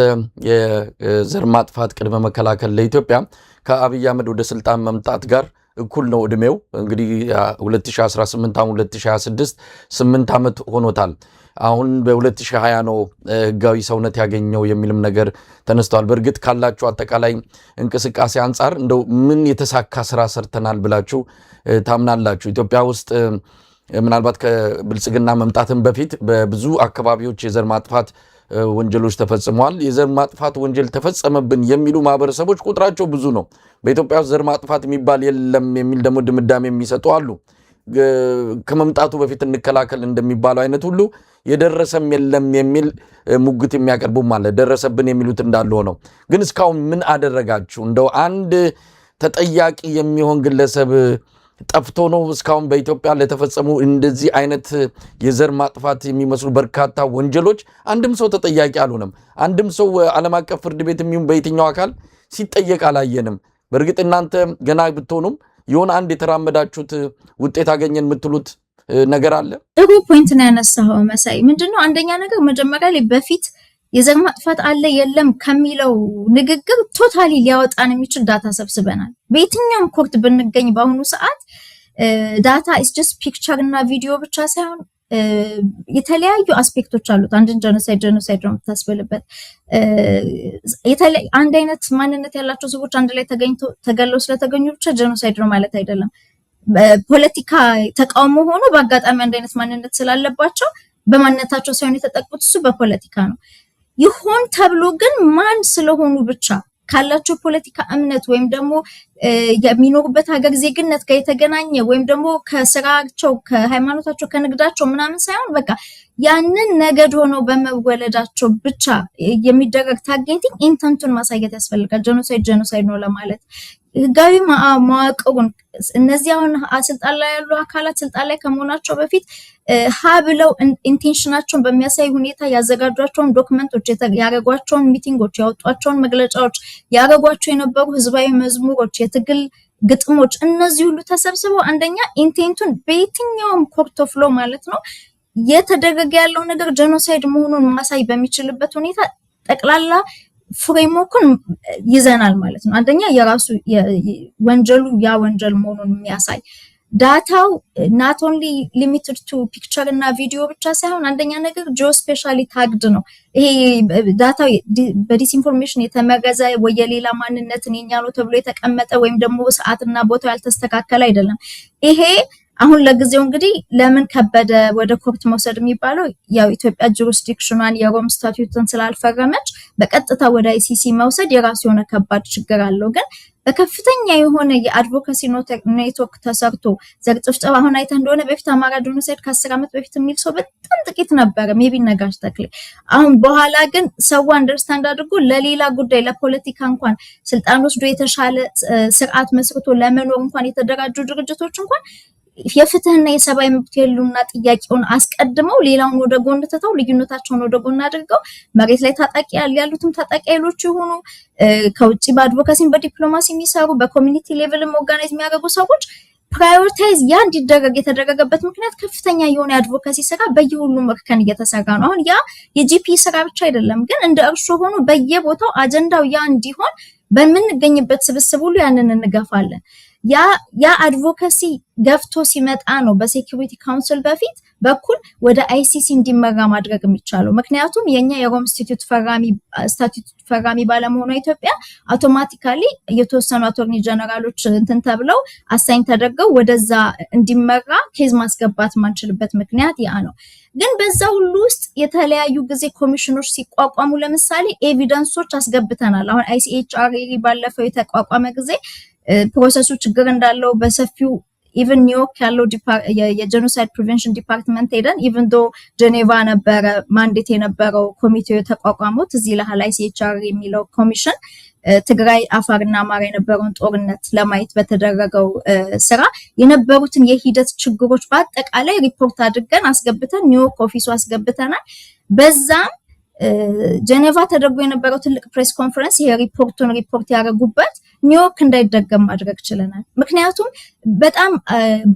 የዘር ማጥፋት ቅድመ መከላከል ለኢትዮጵያ ከአብይ አህመድ ወደ ስልጣን መምጣት ጋር እኩል ነው እድሜው። እንግዲህ 2018 አሁን 2026 8 ዓመት ሆኖታል። አሁን በ2020 ነው ህጋዊ ሰውነት ያገኘው የሚልም ነገር ተነስተዋል። በእርግጥ ካላችሁ አጠቃላይ እንቅስቃሴ አንጻር እንደው ምን የተሳካ ስራ ሰርተናል ብላችሁ ታምናላችሁ? ኢትዮጵያ ውስጥ ምናልባት ከብልጽግና መምጣትን በፊት በብዙ አካባቢዎች የዘር ማጥፋት ወንጀሎች ተፈጽመዋል። የዘር ማጥፋት ወንጀል ተፈጸመብን የሚሉ ማህበረሰቦች ቁጥራቸው ብዙ ነው። በኢትዮጵያ ውስጥ ዘር ማጥፋት የሚባል የለም የሚል ደግሞ ድምዳሜ የሚሰጡ አሉ። ከመምጣቱ በፊት እንከላከል እንደሚባለው አይነት ሁሉ የደረሰም የለም የሚል ሙግት የሚያቀርቡም አለ። ደረሰብን የሚሉት እንዳለ ሆነው ግን እስካሁን ምን አደረጋችሁ? እንደው አንድ ተጠያቂ የሚሆን ግለሰብ ጠፍቶ ነው እስካሁን በኢትዮጵያ ለተፈጸሙ እንደዚህ አይነት የዘር ማጥፋት የሚመስሉ በርካታ ወንጀሎች አንድም ሰው ተጠያቂ አልሆነም። አንድም ሰው ዓለም አቀፍ ፍርድ ቤት የሚሆን በየትኛው አካል ሲጠየቅ አላየንም። በእርግጥ እናንተ ገና ብትሆኑም የሆነ አንድ የተራመዳችሁት ውጤት አገኘን የምትሉት ነገር አለ? ጥሩ ፖይንት ነው ያነሳው መሳይ። ምንድነው አንደኛ ነገር መጀመሪያ ላይ በፊት የዘር ማጥፋት አለ የለም ከሚለው ንግግር ቶታሊ ሊያወጣን የሚችል ዳታ ሰብስበናል። በየትኛውም ኮርት ብንገኝ በአሁኑ ሰዓት ዳታ ኢስ ጀስት ፒክቸር እና ቪዲዮ ብቻ ሳይሆን የተለያዩ አስፔክቶች አሉት። አንድን ጀኖሳይድ ነው የምታስበልበት። አንድ አይነት ማንነት ያላቸው ሰዎች አንድ ላይ ተገለው ስለተገኙ ብቻ ጀኖሳይድ ነው ማለት አይደለም። ፖለቲካ ተቃውሞ ሆኖ በአጋጣሚ አንድ አይነት ማንነት ስላለባቸው በማንነታቸው ሳይሆን የተጠቁት እሱ በፖለቲካ ነው። ይሁን ተብሎ ግን ማን ስለሆኑ ብቻ ካላቸው ፖለቲካ እምነት ወይም ደግሞ የሚኖሩበት ሀገር ዜግነት ጋር የተገናኘ ወይም ደግሞ ከስራቸው ከሃይማኖታቸው ከንግዳቸው ምናምን ሳይሆን በቃ ያንን ነገድ ሆነው በመወለዳቸው ብቻ የሚደረግ ታርጌቲንግ ኢንተንቱን ማሳየት ያስፈልጋል። ጀኖሳይድ ነው ለማለት ህጋዊ መዋቅሩን እነዚህ አሁን ስልጣን ላይ ያሉ አካላት ስልጣን ላይ ከመሆናቸው በፊት ብለው ኢንቴንሽናቸውን በሚያሳይ ሁኔታ ያዘጋጇቸውን ዶክመንቶች፣ ያረጓቸውን ሚቲንጎች፣ ያወጧቸውን መግለጫዎች፣ ያረጓቸው የነበሩ ህዝባዊ መዝሙሮች፣ የትግል ግጥሞች እነዚህ ሁሉ ተሰብስበው አንደኛ ኢንቴንቱን በየትኛውም ኮርት ኦፍ ሎው ማለት ነው የተደረገ ያለው ነገር ጀኖሳይድ መሆኑን ማሳይ በሚችልበት ሁኔታ ጠቅላላ ፍሬምወርኩን ይዘናል ማለት ነው። አንደኛ የራሱ ወንጀሉ ያ ወንጀል መሆኑን የሚያሳይ ዳታው not only limited to picture እና ቪዲዮ ብቻ ሳይሆን አንደኛ ነገር ጂኦስፔሻሊ ታግድ ነው። ይሄ ዳታው በዲስኢንፎርሜሽን የተመረዘ ወይ የሌላ ማንነትን የኛ ነው ተብሎ የተቀመጠ ወይም ደግሞ ሰዓትና ቦታው ያልተስተካከለ አይደለም። ይሄ አሁን ለጊዜው እንግዲህ ለምን ከበደ ወደ ኮርት መውሰድ የሚባለው ያው ኢትዮጵያ ጁሪስዲክሽኗን የሮም ስታቱትን ስላልፈረመች በቀጥታ ወደ አይሲሲ መውሰድ የራሱ የሆነ ከባድ ችግር አለው። ግን በከፍተኛ የሆነ የአድቮካሲ ኔትወርክ ተሰርቶ ዘር ጭፍጨፋ አሁን አይተህ እንደሆነ በፊት አማራ ጄኖሳይድ ከ10 ዓመት በፊት የሚል ሰው በጣም ጥቂት ነበረ፣ ሜቢ ነጋሽ ተክሌ። አሁን በኋላ ግን ሰው አንደርስታንድ አድርጎ ለሌላ ጉዳይ ለፖለቲካ እንኳን ስልጣን ወስዶ የተሻለ ስርዓት መስርቶ ለመኖር እንኳን የተደራጁ ድርጅቶች እንኳን የፍትህና የሰብአዊ መብት የሉና ጥያቄውን አስቀድመው ሌላውን ወደ ጎን ትተው ልዩነታቸውን ወደ ጎን አድርገው መሬት ላይ ታጣቂ ያሉትም ታጣቂ ኃይሎች የሆኑ ከውጪ በአድቮካሲም በዲፕሎማሲ የሚሰሩ በኮሚኒቲ ሌቭልም ኦርጋናይዝ የሚያደርጉ ሰዎች ፕራዮሪታይዝ ያ እንዲደረግ የተደረገበት ምክንያት ከፍተኛ የሆነ አድቮካሲ ስራ በየሁሉም እርከን እየተሰራ ነው። አሁን ያ የጂፒ ስራ ብቻ አይደለም፣ ግን እንደ እርሾ ሆኖ በየቦታው አጀንዳው ያ እንዲሆን በምንገኝበት ስብስብ ሁሉ ያንን እንገፋለን። ያ አድቮካሲ ገፍቶ ሲመጣ ነው በሴኩሪቲ ካውንስል በፊት በኩል ወደ አይሲሲ እንዲመራ ማድረግ የሚቻለው። ምክንያቱም የኛ የሮም ስታቱት ፈራሚ ባለመሆኗ ኢትዮጵያ አውቶማቲካሊ የተወሰኑ አቶርኒ ጀነራሎች እንትን ተብለው አሳይን ተደርገው ወደዛ እንዲመራ ኬዝ ማስገባት ማንችልበት ምክንያት ያ ነው። ግን በዛ ሁሉ ውስጥ የተለያዩ ጊዜ ኮሚሽኖች ሲቋቋሙ ለምሳሌ ኤቪደንሶች አስገብተናል። አሁን አይሲኤችአር ባለፈው የተቋቋመ ጊዜ ፕሮሰሱ ችግር እንዳለው በሰፊው ኢቨን ኒውዮርክ ያለው የጄኖሳይድ ፕሪቨንሽን ዲፓርትመንት ሄደን ኢቨን ዶ ጄኔቫ ነበረ ማንዴት የነበረው ኮሚቴው የተቋቋሙት እዚህ ላይ አይሲኤችአር የሚለው ኮሚሽን ትግራይ አፋርና አማራ የነበረውን ጦርነት ለማየት በተደረገው ስራ የነበሩትን የሂደት ችግሮች በአጠቃላይ ሪፖርት አድርገን አስገብተን ኒውዮርክ ኦፊሱ አስገብተናል። በዛም ጄኔቫ ተደርጎ የነበረው ትልቅ ፕሬስ ኮንፈረንስ ሪፖርት ያደረጉበት ኒውዮርክ እንዳይደገም ማድረግ ችለናል። ምክንያቱም በጣም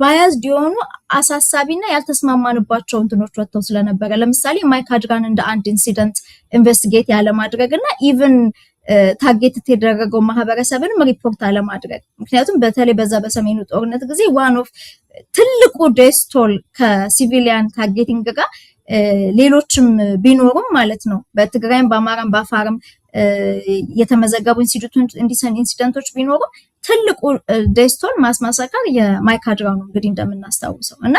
ባያዝድ የሆኑ አሳሳቢና ያልተስማማንባቸው እንትኖች ወጥተው ስለነበረ ለምሳሌ ማይካድራን እንደ አንድ ኢንሲደንት ኢንቨስቲጌት ያለማድረግና ኢቭን ታርጌት የተደረገው ማህበረሰብንም ሪፖርት አለማድረግ። ምክንያቱም በተለይ በዛ በሰሜኑ ጦርነት ጊዜ ዋን ኦፍ ትልቁ ዴስቶል ከሲቪሊያን ታርጌቲንግ ጋር ሌሎችም ቢኖሩም ማለት ነው በትግራይም በአማራም በአፋርም የተመዘገቡ ኢንሲደንቶች ቢኖሩም ትልቁ ዴስቶል ማስማሳካር የማይካድራው ነው እንግዲህ እንደምናስታውሰው። እና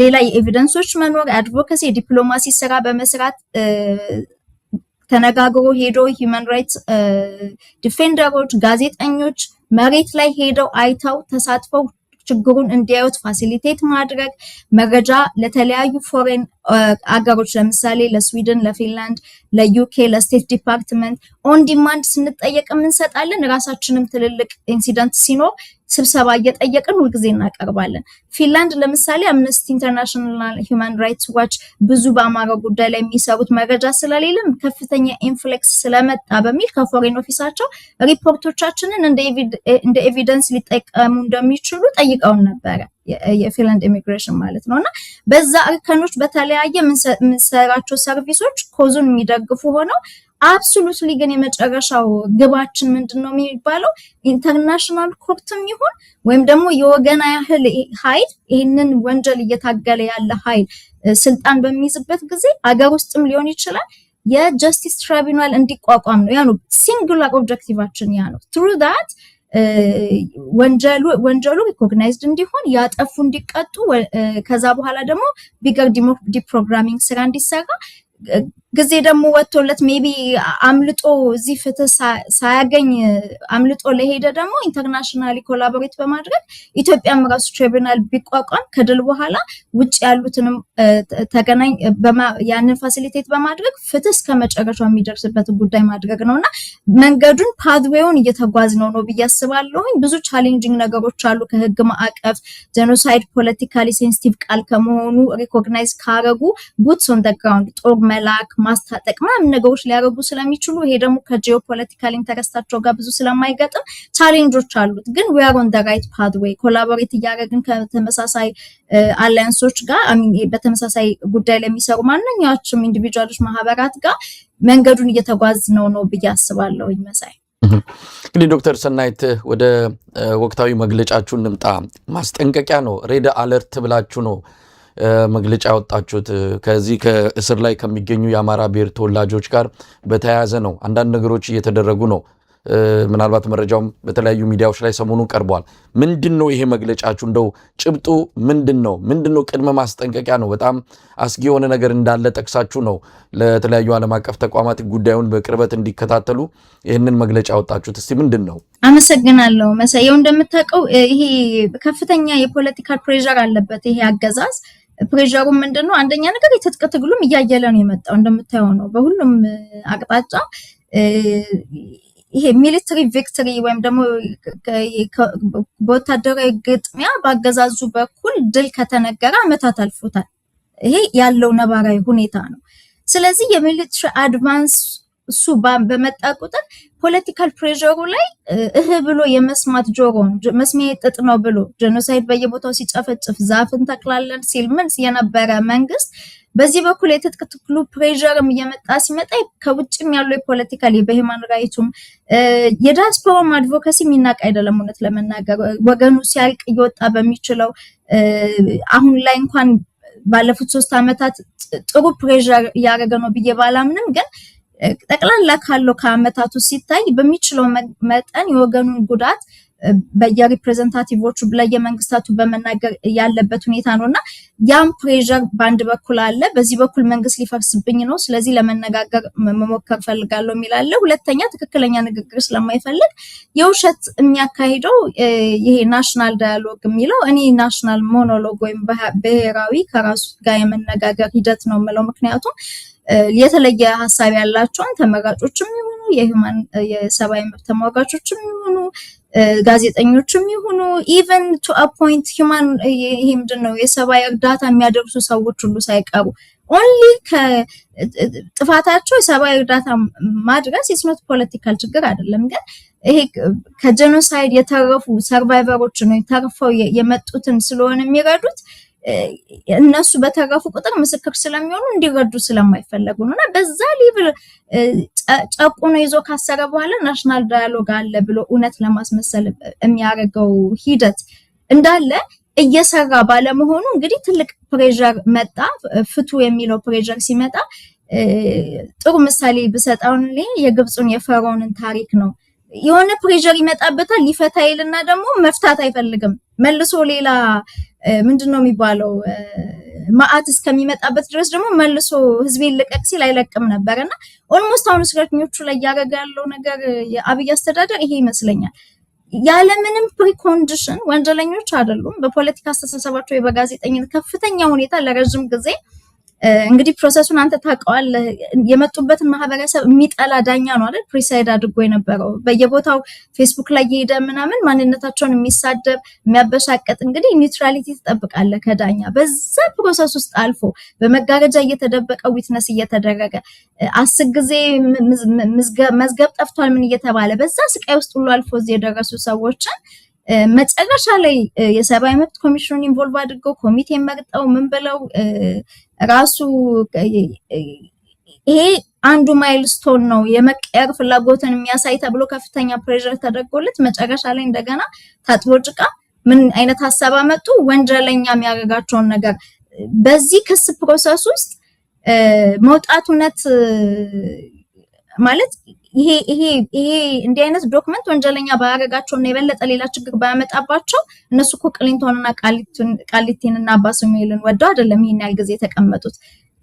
ሌላ የኤቪደንሶች መኖር አድቮካሲ የዲፕሎማሲ ስራ በመስራት ተነጋግሮ ሄዶ ሂውማን ራይትስ ዲፌንደሮች ጋዜጠኞች መሬት ላይ ሄደው አይተው ተሳትፈው ችግሩን እንዲያዩት ፋሲሊቴት ማድረግ መረጃ ለተለያዩ ፎሬን አገሮች ለምሳሌ ለስዊድን ለፊንላንድ ለዩኬ ለስቴት ዲፓርትመንት ኦን ዲማንድ ስንጠየቅ እንሰጣለን። ራሳችንም ትልልቅ ኢንሲደንት ሲኖር ስብሰባ እየጠየቅን ሁልጊዜ እናቀርባለን። ፊንላንድ ለምሳሌ አምነስቲ ኢንተርናሽናል ሂውማን ራይትስ ዋች ብዙ በአማራ ጉዳይ ላይ የሚሰሩት መረጃ ስለሌለም ከፍተኛ ኢንፍሌክስ ስለመጣ በሚል ከፎሬን ኦፊሳቸው ሪፖርቶቻችንን እንደ ኤቪደንስ ሊጠቀሙ እንደሚችሉ ጠይቀውን ነበረ የፊንላንድ ኢሚግሬሽን ማለት ነውና በዛ እርከኖች በተለያየ የምንሰራቸው ሰርቪሶች ኮዙን የሚደግፉ ሆነው አብሶሉትሊ ግን የመጨረሻው ግባችን ምንድነው የሚባለው ኢንተርናሽናል ኮርትም ይሁን ወይም ደግሞ የወገና ያህል ኃይል ይሄንን ወንጀል እየታገለ ያለ ኃይል ስልጣን በሚይዝበት ጊዜ አገር ውስጥም ሊሆን ይችላል የጀስቲስ ትራይቡናል እንዲቋቋም ነው። ያ ነው ሲንጉላር ኦብጀክቲቫችን ያ ነው። ትሩ ዳት ወንጀሉ ሪኮግናይዝድ እንዲሆን ያጠፉ እንዲቀጡ ከዛ በኋላ ደግሞ ቢገር ዲፕሮግራሚንግ ስራ እንዲሰራ ጊዜ ደግሞ ወጥቶለት ሜቢ አምልጦ እዚህ ፍትህ ሳያገኝ አምልጦ ለሄደ ደግሞ ኢንተርናሽናሊ ኮላቦሬት በማድረግ ኢትዮጵያም ራሱ ትሪቡናል ቢቋቋም ከድል በኋላ ውጭ ያሉትንም ተገናኝ ያንን ፋሲሊቴት በማድረግ ፍትህ እስከመጨረሻው የሚደርስበት ጉዳይ ማድረግ ነውና መንገዱን ፓዝዌውን እየተጓዝ ነው ብዬ አስባለሁ። ብዙ ቻሌንጂንግ ነገሮች አሉ። ከህግ ማዕቀፍ ጄኖሳይድ ፖለቲካሊ ሴንሲቲቭ ቃል ከመሆኑ ሪኮግናይዝ ካረጉ ቡትስ ኦን ዘ ግራውንድ ጦር መላክ ማስታጠቅ ምናምን ነገሮች ሊያረጉ ስለሚችሉ ይሄ ደግሞ ከጂኦፖለቲካል ኢንተረስታቸው ጋር ብዙ ስለማይገጥም ቻሌንጆች አሉት። ግን we are on the right pathway ኮላቦሬት እያደረግን ከተመሳሳይ አላያንሶች ጋር በተመሳሳይ ጉዳይ ላይ የሚሰሩ ማንኛዎችም ኢንዲቪጁዋሎች ማህበራት ጋር መንገዱን እየተጓዝ ነው ብዬ አስባለሁ። ይመሳይ እንግዲህ ዶክተር ሰናይት ወደ ወቅታዊ መግለጫችሁ እንምጣ። ማስጠንቀቂያ ነው ሬድ አለርት ብላችሁ ነው መግለጫ ያወጣችሁት። ከዚህ ከእስር ላይ ከሚገኙ የአማራ ብሔር ተወላጆች ጋር በተያያዘ ነው። አንዳንድ ነገሮች እየተደረጉ ነው። ምናልባት መረጃውም በተለያዩ ሚዲያዎች ላይ ሰሞኑን ቀርቧል። ምንድነው ይሄ መግለጫችሁ? እንደው ጭብጡ ምንድነው? ቅድመ ማስጠንቀቂያ ነው? በጣም አስጊ የሆነ ነገር እንዳለ ጠቅሳችሁ ነው ለተለያዩ ዓለም አቀፍ ተቋማት ጉዳዩን በቅርበት እንዲከታተሉ ይህንን መግለጫ ያወጣችሁት። እስቲ ምንድነው? አመሰግናለሁ መሳየው። እንደምታውቀው ይሄ ከፍተኛ የፖለቲካል ፕሬሸር አለበት ይሄ አገዛዝ። ፕሬሸሩ ምንድነው? አንደኛ ነገር የትጥቅ ትግሉም እያየለ ነው የመጣው እንደምታየው ነው በሁሉም አቅጣጫ። ይሄ ሚሊተሪ ቪክቶሪ ወይም ደግሞ በወታደራዊ ግጥሚያ በአገዛዙ በኩል ድል ከተነገረ ዓመታት አልፎታል። ይሄ ያለው ነባራዊ ሁኔታ ነው። ስለዚህ የሚሊተሪ አድቫንስ እሱ በመጣ ቁጥር ፖለቲካል ፕሬሸሩ ላይ ብሎ የመስማት ጆሮን መስሚያ ጥጥ ነው ብሎ ጄኖሳይድ በየቦታው ሲጨፈጭፍ ዛፍን ተክላለን ሲል ምን የነበረ መንግስት በዚህ በኩል የትጥቅ ትግሉ ፕሬሸርም እየመጣ ሲመጣ ከውጭም ያለው የፖለቲካሊ በሂውማን ራይቱም የዲያስፖራም አድቮካሲ የሚናቅ አይደለም። እውነት ለመናገር ወገኑ ሲያልቅ እየወጣ በሚችለው አሁን ላይ እንኳን ባለፉት 3 አመታት ጥሩ ፕሬሸር ያደረገ ነው ብዬ ባላምንም ግን ጠቅላላ ካለው ከአመታቱ ሲታይ በሚችለው መጠን የወገኑን ጉዳት በየሪፕሬዘንታቲቮቹ ለየመንግስታቱ በመናገር ያለበት ሁኔታ ነውና ያም ፕሬሸር ባንድ በኩል አለ። በዚህ በኩል መንግስት ሊፈርስብኝ ነው ስለዚህ ለመነጋገር መሞከር ፈልጋለሁ የሚላለ። ሁለተኛ ትክክለኛ ንግግር ስለማይፈልግ የውሸት የሚያካሂደው ይሄ ናሽናል ዳያሎግ የሚለው እኔ ናሽናል ሞኖሎግ ወይም ብሔራዊ ከራሱ ጋር የመነጋገር ሂደት ነው የምለው። ምክንያቱም የተለየ ሀሳብ ያላቸውን ተመራጮችም ይሁኑ የሰብአዊ መብት ተሟጋቾችም ይሁኑ ጋዜጠኞችም ይሁኑ ኢቨን ቱ አ ፖይንት ሂውማን ይሄ ምንድነው የሰብአዊ እርዳታ የሚያደርሱ ሰዎች ሁሉ ሳይቀሩ ኦንሊ ከጥፋታቸው የሰብአዊ እርዳታ ማድረስ ኢትስ ኖት ፖለቲካል ችግር አይደለም። ግን ይሄ ከጄኖሳይድ የተረፉ ሰርቫይቨሮች ነው ተርፈው የመጡትን ስለሆነ የሚረዱት እነሱ በተረፉ ቁጥር ምስክር ስለሚሆኑ እንዲረዱ ስለማይፈልጉ ነውና በዛ ሌቭል ጨቁኖ ይዞ ካሰረ በኋላ ናሽናል ዳያሎግ አለ ብሎ እውነት ለማስመሰል የሚያደርገው ሂደት እንዳለ እየሰራ ባለመሆኑ እንግዲህ ትልቅ ፕሬሸር መጣ። ፍቱ የሚለው ፕሬሸር ሲመጣ ጥሩ ምሳሌ ብሰጣውን የግብፁን የፈርዖንን ታሪክ ነው። የሆነ ፕሬሸር ይመጣበታል ሊፈታ ይልና ደግሞ መፍታት አይፈልግም መልሶ ሌላ ምንድነው የሚባለው ማአት እስከሚመጣበት ድረስ ደግሞ መልሶ ህዝቤን ልቀቅ ሲል አይለቅም ነበርና ኦልሞስት አሁን እስረኞቹ ላይ ያደረጋለው ነገር የአብይ አስተዳደር ይሄ ይመስለኛል። ያለምንም ፕሪኮንዲሽን ወንጀለኞች አይደሉም። በፖለቲካ አስተሳሰባቸው በጋዜጠኝነት ከፍተኛ ሁኔታ ለረጅም ጊዜ እንግዲህ ፕሮሰሱን አንተ ታውቀዋለህ የመጡበትን ማህበረሰብ የሚጠላ ዳኛ ነው አይደል ፕሪሳይድ አድርጎ የነበረው በየቦታው ፌስቡክ ላይ እየሄደ ምናምን ማንነታቸውን የሚሳደብ የሚያበሻቀጥ እንግዲህ ኒውትራሊቲ ትጠብቃለህ ከዳኛ በዛ ፕሮሰስ ውስጥ አልፎ በመጋረጃ እየተደበቀ ዊትነስ እየተደረገ 10 ጊዜ መዝገብ ጠፍቷል ምን እየተባለ በዛ ስቃይ ውስጥ ሁሉ አልፎ እዚህ የደረሱ ሰዎችን መጨረሻ ላይ የሰብአዊ መብት ኮሚሽኑን ኢንቮልቭ አድርገው ኮሚቴ መርጠው ምን ብለው ራሱ ይሄ አንዱ ማይልስቶን ነው የመቀየር ፍላጎትን የሚያሳይ ተብሎ ከፍተኛ ፕሬሸር ተደርጎለት መጨረሻ ላይ እንደገና ታጥቦ ጭቃ ምን አይነት ሐሳብ አመጡ ወንጀለኛ የሚያደርጋቸውን ነገር በዚህ ክስ ፕሮሰስ ውስጥ መውጣቱነት ማለት ይሄ እንዲህ አይነት ዶክመንት ወንጀለኛ ባያረጋቸውና የበለጠ ሌላ ችግር ባያመጣባቸው እነሱ እኮ ቅሊንቶንና ቃሊቲንና አባስሚልን ወደው አይደለም ይሄን ያህል ጊዜ የተቀመጡት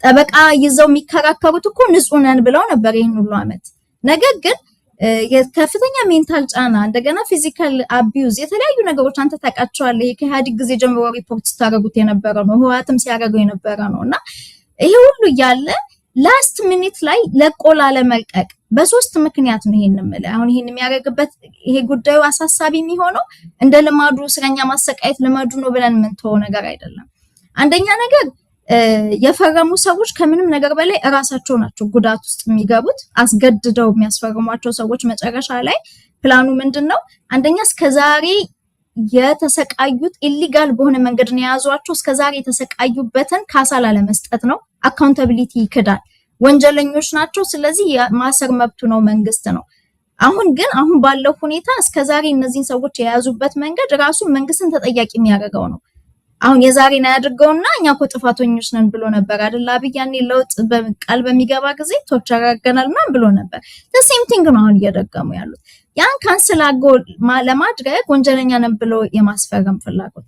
ጠበቃ ይዘው የሚከራከሩት እኮ ንጹህ ነን ብለው ነበር ይሄን ሁሉ አመት። ነገር ግን የከፍተኛ ሜንታል ጫና እንደገና ፊዚካል አቢዩዝ የተለያዩ ነገሮች አንተ ታውቃቸዋለህ። ይሄ ከኢህአዴግ ጊዜ ጀምሮ ሪፖርት ስታደርጉት የነበረ ነው ህወሓትም ሲያደርገው የነበረ ነውና ይሄ ሁሉ እያለ ላስት ሚኒት ላይ ለቆ ላለመልቀቅ በሶስት ምክንያት ነው ይሄን ማለት። አሁን ይሄን የሚያደርግበት ይሄ ጉዳዩ አሳሳቢ የሚሆነው እንደ ልማዱ እስረኛ ማሰቃየት ልማዱ ነው ብለን ምንተው ነገር አይደለም። አንደኛ ነገር የፈረሙ ሰዎች ከምንም ነገር በላይ እራሳቸው ናቸው ጉዳት ውስጥ የሚገቡት። አስገድደው የሚያስፈርሟቸው ሰዎች መጨረሻ ላይ ፕላኑ ምንድነው? አንደኛ እስከዛሬ የተሰቃዩት ኢሊጋል በሆነ መንገድ ነው ያዟቸው። እስከዛሬ የተሰቃዩበትን ካሳ ላለመስጠት ነው። አካውንታቢሊቲ ይክዳል። ወንጀለኞች ናቸው። ስለዚህ ማሰር መብቱ ነው መንግስት ነው። አሁን ባለው ሁኔታ እስከዛሬ እነዚህን ሰዎች የያዙበት መንገድ ራሱ መንግስትን ተጠያቂ የሚያደርገው ነው። አሁን የዛሬን ያድርገውና እኛ እኮ ጥፋተኞች ነን ብሎ ነበር አይደል? አብይ ያኔ ለውጥ በቃል በሚገባ ጊዜ ቶርቸር አድርገናልና ብሎ ነበር። ሴም ቲንግ ነው አሁን እየደገሙ ያሉት። ያን ካንስል ለማድረግ ወንጀለኛ ነን ብሎ የማስፈረም ፍላጎት።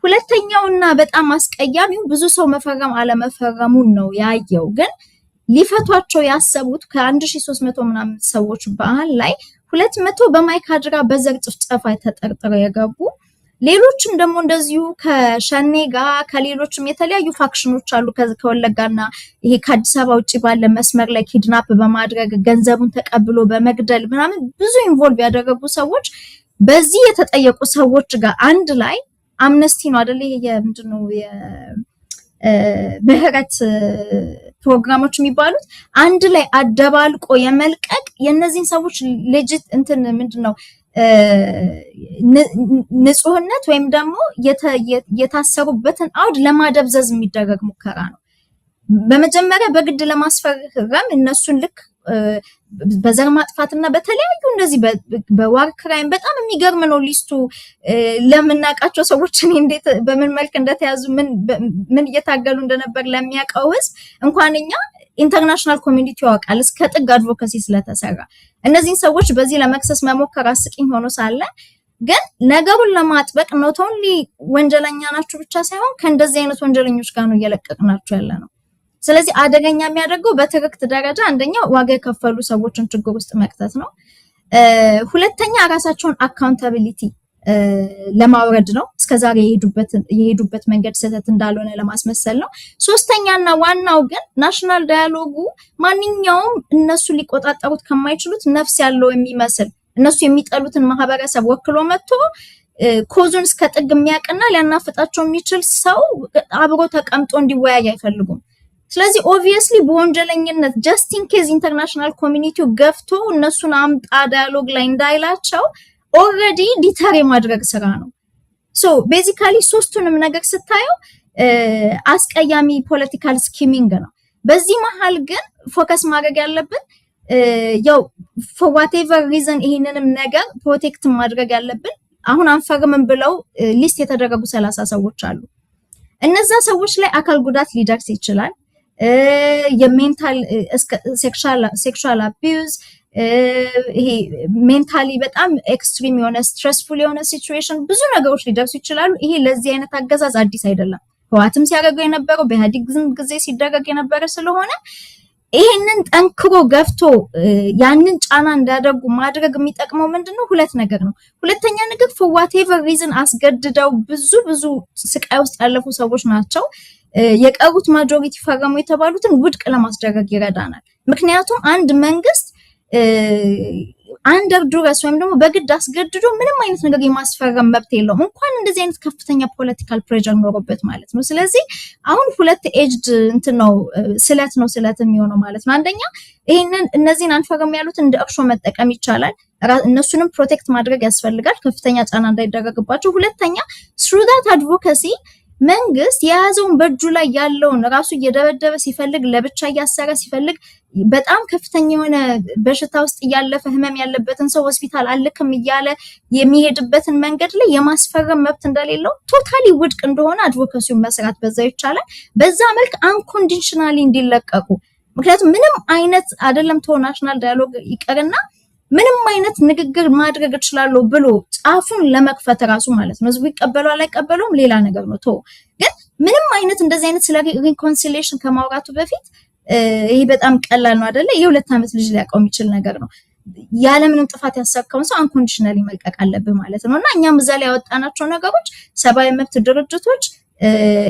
ሁለተኛውና በጣም አስቀያሚው ብዙ ሰው መፈረም አለመፈረሙን ነው ያየው። ግን ሊፈቷቸው ያሰቡት ከ1300 ምናምን ሰዎች በአል ላይ 200 በማይካድራ በዘር ጭፍጨፋ ተጠርጥረው የገቡ ሌሎችም ደግሞ እንደዚሁ ከሸኔ ጋር ከሌሎችም የተለያዩ ፋክሽኖች አሉ ከወለጋና ይሄ ከአዲስ አበባ ውጪ ባለ መስመር ላይ ኪድናፕ በማድረግ ገንዘቡን ተቀብሎ በመግደል ምናምን ብዙ ኢንቮልቭ ያደረጉ ሰዎች በዚህ የተጠየቁ ሰዎች ጋር አንድ ላይ አምነስቲ ነው አይደል? ይሄ ምንድነው ምህረት ፕሮግራሞች የሚባሉት አንድ ላይ አደባልቆ የመልቀቅ የነዚህን ሰዎች ልጅት እንትን ምንድነው ንጹህነት ወይም ደግሞ የታሰሩበትን አውድ ለማደብዘዝ የሚደረግ ሙከራ ነው። በመጀመሪያ በግድ ለማስፈረም እነሱን ልክ በዘር ማጥፋትና በተለያዩ እንደዚህ በዋር ክራይም በጣም የሚገርም ነው ሊስቱ። ለምናውቃቸው ሰዎች እኔ እንዴት በምን መልክ እንደተያዙ ምን እየታገሉ እንደነበር ለሚያውቀው ህዝብ እንኳን እኛ ኢንተርናሽናል ኮሚኒቲ ያውቃል እስከ ጥግ አድቮካሲ ስለተሰራ እነዚህን ሰዎች በዚህ ለመክሰስ መሞከር አስቂኝ ሆኖ ሳለ ግን ነገሩን ለማጥበቅ ኖት ኦንሊ ወንጀለኛ ናችሁ ብቻ ሳይሆን ከእንደዚህ አይነት ወንጀለኞች ጋር ነው እየለቀቅናችሁ ያለ ነው። ስለዚህ አደገኛ የሚያደርገው በትርክት ደረጃ አንደኛ ዋጋ የከፈሉ ሰዎችን ችግር ውስጥ መክተት ነው። ሁለተኛ ራሳቸውን አካውንታቢሊቲ ለማውረድ ነው። እስከዛሬ የሄዱበት መንገድ ስህተት እንዳልሆነ ለማስመሰል ነው። ሶስተኛና ዋናው ግን ናሽናል ዳያሎጉ ማንኛውም እነሱ ሊቆጣጠሩት ከማይችሉት ነፍስ ያለው የሚመስል እነሱ የሚጠሉትን ማህበረሰብ ወክሎ መጥቶ ኮዙን እስከ ጥግ የሚያውቅና ሊያናፍጣቸው የሚችል ሰው አብሮ ተቀምጦ እንዲወያይ አይፈልጉም። ስለዚህ ኦብቪየስሊ በወንጀለኝነት ጀስት ኢን ኬዝ ኢንተርናሽናል ኮሚኒቲው ገፍቶ እነሱን አምጣ ዳያሎግ ላይ እንዳይላቸው ኦልሬዲ ዲተር የማድረግ ስራ ነው። ሶ ቤዚካሊ ሶስቱንም ነገር ስታየው አስቀያሚ ፖለቲካል ስኪሚንግ ነው። በዚህ መሃል ግን ፎከስ ማድረግ ያለብን ያው for whatever reason ይሄንንም ነገር ፕሮቴክት ማድረግ ያለብን አሁን አንፈርምም ብለው ሊስት የተደረጉ 30 ሰዎች አሉ። እነዛ ሰዎች ላይ አካል ጉዳት ሊደርስ ይችላል። የሜንታል ሴክሹዋል አቢዩዝ ይሄ ሜንታሊ በጣም ኤክስትሪም የሆነ ስትሬስፉል የሆነ ሲቹዌሽን ብዙ ነገሮች ሊደርሱ ይችላሉ። ይሄ ለዚህ አይነት አገዛዝ አዲስ አይደለም። ህወሓትም ሲያደርገው የነበረው በኢህአዴግ ጊዜ ሲደረግ የነበረ ስለሆነ ይሄንን ጠንክሮ ገፍቶ ያንን ጫና እንዳያደርጉ ማድረግ የሚጠቅመው ምንድነው? ሁለት ነገር ነው። ሁለተኛ ነገር for whatever reason አስገድደው ብዙ ስቃይ ውስጥ ያለፉ ሰዎች ናቸው። የቀሩት ማጆሪቲ ፈረሙ የተባሉትን ውድቅ ለማስደረግ ይረዳናል። ምክንያቱም አንድ መንግስት አንደር ዱረስ ወይም ደግሞ በግድ አስገድዶ ምንም አይነት ነገር የማስፈረም መብት የለውም፣ እንኳን እንደዚህ አይነት ከፍተኛ ፖለቲካል ፕሬሸር ኖሮበት ማለት ነው። ስለዚህ አሁን ሁለት ኤጅድ እንትን ነው ስለት የሚሆነው ማለት ነው። አንደኛ ይሄንን እነዚህን አንፈርም ያሉት እንደ እርሾ መጠቀም ይቻላል። እነሱንም ፕሮቴክት ማድረግ ያስፈልጋል ከፍተኛ ጫና እንዳይደረግባቸው። ሁለተኛ through that advocacy መንግስት የያዘውን በእጁ ላይ ያለውን ራሱ እየደበደበ ሲፈልግ ለብቻ እያሰረ ሲፈልግ በጣም ከፍተኛ የሆነ በሽታ ውስጥ እያለፈ ህመም ያለበትን ሰው ሆስፒታል አልክም እያለ የሚሄድበትን መንገድ ላይ የማስፈረም መብት እንደሌለው ቶታሊ ውድቅ እንደሆነ አድቮኬሲውን መስራት በዛው ይቻላል። በዛ መልክ አንኮንዲሽናሊ እንዲለቀቁ ምክንያቱም ምንም አይነት አይደለም ናሽናል ዳያሎግ ይቀርና ምንም አይነት ንግግር ማድረግ እችላለሁ ብሎ ጫፉን ለመክፈት ራሱ ማለት ነው። ህዝቡ ይቀበለው አላይቀበለውም ሌላ ነገር ነው። ግን ምንም አይነት እንደዚህ አይነት ስለ ሪኮንሲሊዬሽን ከማውራቱ በፊት ይሄ በጣም ቀላል ነው አይደለ? የ2 ዓመት ልጅ ሊያውቀው የሚችል ነገር ነው። ያለምንም ጥፋት ያሳካውን ሰው አንኮንዲሽናሊ መልቀቅ አለብህ ማለት ነውና እኛም እዛ ላይ ያወጣናቸው ነገሮች ሰብአዊ መብት ድርጅቶች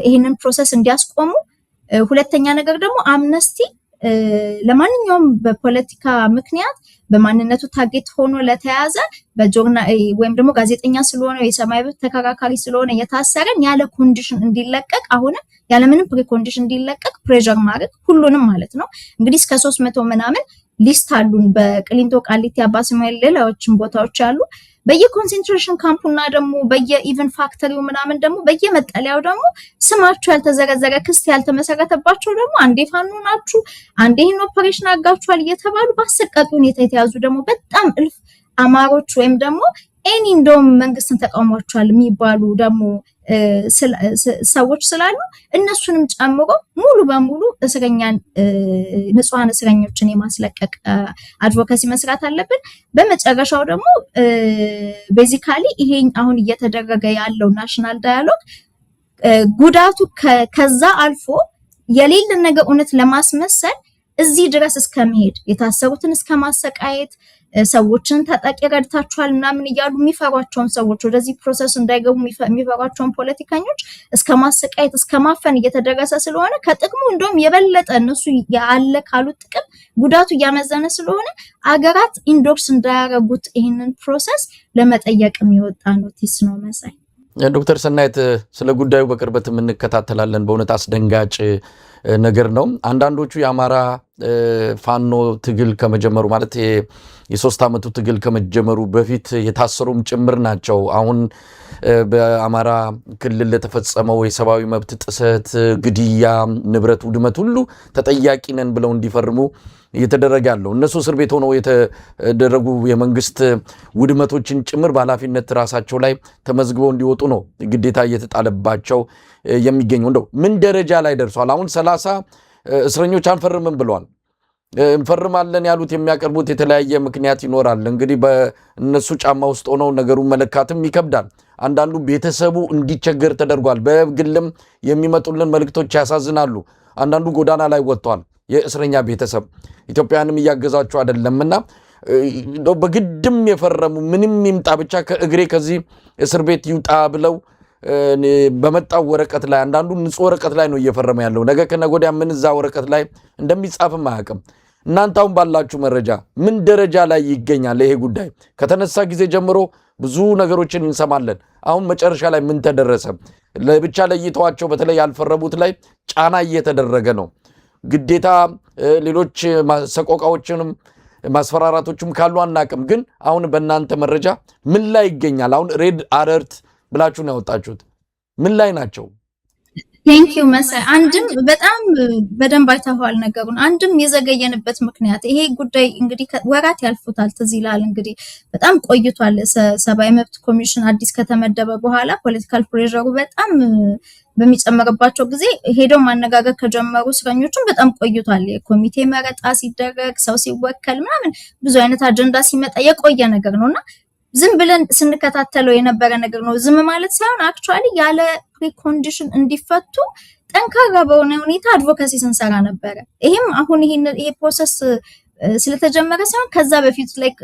ይሄንን ፕሮሰስ እንዲያስቆሙ፣ ሁለተኛ ነገር ደግሞ አምነስቲ ለማንኛውም በፖለቲካ ምክንያት በማንነቱ ታርጌት ሆኖ ለተያዘ በጆርናል ወይም ደግሞ ጋዜጠኛ ስለሆነ የሰማይ መብት ተከራካሪ ስለሆነ የታሰረን ያለ ኮንዲሽን እንዲለቀቅ አሁንም ያለ ምንም ፕሪኮንዲሽን እንዲለቀቅ ፕሬሸር ማድረግ ሁሉንም ማለት ነው። እንግዲህ እስከ 300 ምናምን ሊስት አሉን በቅሊንጦ፣ ቃሊቲ፣ አባ ስማኤል ሌሎችም ቦታዎች አሉ። በየኮንሰንትሬሽን ካምፑና ደግሞ በየኢቨን ፋክተሪው ምናምን ደግሞ በየመጠለያው ደግሞ ስማቸው ያልተዘረዘረ ክስ ያልተመሰረተባቸው ደግሞ አንዴ ፋኖ ናችሁ አንዴ ይህን ኦፐሬሽን አጋችኋል እየተባሉ በአሰቃቂ ሁኔታ የተያዙ ደግሞ በጣም እልፍ አማሮች ወይም ደግሞ እንደውም መንግስትን ተቃውሟቸዋል የሚባሉ ደግሞ ሰዎች ስላሉ እነሱንም ጨምሮ ሙሉ በሙሉ እስረኛን ንጹሃን እስረኞችን የማስለቀቅ አድቮኬሲ መስራት አለብን። በመጨረሻው ደግሞ ቤዚካሊ ይሄ አሁን እየተደረገ ያለው ናሽናል ዳያሎግ ጉዳቱ ከዛ አልፎ የሌለን ነገር እውነት ለማስመሰል እዚህ ድረስ እስከመሄድ የታሰሩትን እስከማሰቃየት ሰዎችን ተጠቂ ረድታችኋል ምናምን እያሉ የሚፈሯቸውን ሰዎች ወደዚህ ፕሮሰስ እንዳይገቡ የሚፈሯቸውን ፖለቲከኞች እስከማሰቃየት እስከማፈን እየተደረሰ ስለሆነ ከጥቅሙ እንደውም የበለጠ እነሱ ያለ ካሉት ጥቅም ጉዳቱ እያመዘነ ስለሆነ አገራት ኢንዶርስ እንዳያረጉት ይህንን ፕሮሰስ ለመጠየቅ የሚወጣ ኖቲስ ነው መሳይ። ዶክተር ሰናይት ስለ ጉዳዩ በቅርበት እንከታተላለን። በእውነት አስደንጋጭ ነገር ነው። አንዳንዶቹ የአማራ ፋኖ ትግል ከመጀመሩ ማለት የ3 ዓመቱ ትግል ከመጀመሩ በፊት የታሰሩም ጭምር ናቸው። አሁን በአማራ ክልል ለተፈጸመው የሰብአዊ መብት ጥሰት፣ ግድያ፣ ንብረት ውድመት ሁሉ ተጠያቂ ነን ብለው እንዲፈርሙ እየተደረገ ያለው እነሱ እስር ቤት ሆነው የተደረጉ የመንግስት ውድመቶችን ጭምር በኃላፊነት ራሳቸው ላይ ተመዝግበው እንዲወጡ ነው ግዴታ እየተጣለባቸው የሚገኘው። እንደው ምን ደረጃ ላይ ደርሷል? አሁን 30 እስረኞች አንፈርምም ብለዋል። እንፈርማለን ያሉት የሚያቀርቡት የተለያየ ምክንያት ይኖራል። እንግዲህ በእነሱ ጫማ ውስጥ ሆነው ነገሩን መለካትም ይከብዳል። አንዳንዱ ቤተሰቡ እንዲቸገር ተደርጓል። በግልም የሚመጡልን መልእክቶች ያሳዝናሉ። አንዳንዱ ጎዳና ላይ ወጥቷል። የእስረኛ ቤተሰብ ኢትዮጵያንም እያገዛቸው አይደለምና በግድም የፈረሙ ምንም ይምጣ ብቻ ከእግሬ ከዚህ እስር ቤት ይውጣ ብለው በመጣው ወረቀት ላይ አንዳንዱ ንጹህ ወረቀት ላይ ነው እየፈረመ ያለው። ነገ ከነገ ወዲያ ምን እዛ ወረቀት ላይ እንደሚጻፍም አያውቅም። እናንተ አሁን ባላችሁ መረጃ ምን ደረጃ ላይ ይገኛል ይሄ ጉዳይ? ከተነሳ ጊዜ ጀምሮ ብዙ ነገሮችን እንሰማለን። አሁን መጨረሻ ላይ ምን ተደረሰ? ለብቻ ለይተዋቸው በተለይ ያልፈረሙት ላይ ጫና እየተደረገ ነው። ግዴታ ሌሎች ሰቆቃዎችንም ማስፈራራቶችም ካሉ አናቅም። ግን አሁን በእናንተ መረጃ ምን ላይ ይገኛል? አሁን ሬድ አለርት ብላችሁ ነው ያወጣችሁት። ምን ላይ ናቸው? ቴንኪዩ መሳይ። አንድም በጣም በደንብ አይተዋል ነገሩን። አንድም የዘገየንበት ምክንያት ይሄ ጉዳይ እንግዲህ ወራት ያልፉታል። ትዝ ይላል እንግዲህ በጣም ቆይቷል። ሰብአዊ መብት ኮሚሽን አዲስ ከተመደበ በኋላ ፖለቲካል ፕሬሸሩ በጣም በሚጨመርባቸው ጊዜ ሄደው ማነጋገር ከጀመሩ እስረኞችን በጣም ቆይቷል። የኮሚቴ መረጣ ሲደረግ ሰው ሲወከል ምናምን ብዙ አይነት አጀንዳ ሲመጣ የቆየ ነገር ነውና ዝም ብለን ስንከታተለው የነበረ ነገር ነው። ዝም ማለት ሳይሆን አክቹአሊ ያለ ፕሪኮንዲሽን እንዲፈቱ ጠንካራ በሆነ ሁኔታ አድቮካሲ ስንሰራ ነበረ። ይሄም አሁን ይሄ ፕሮሰስ ስለተጀመረ ሳይሆን ከዛ በፊት ላይክ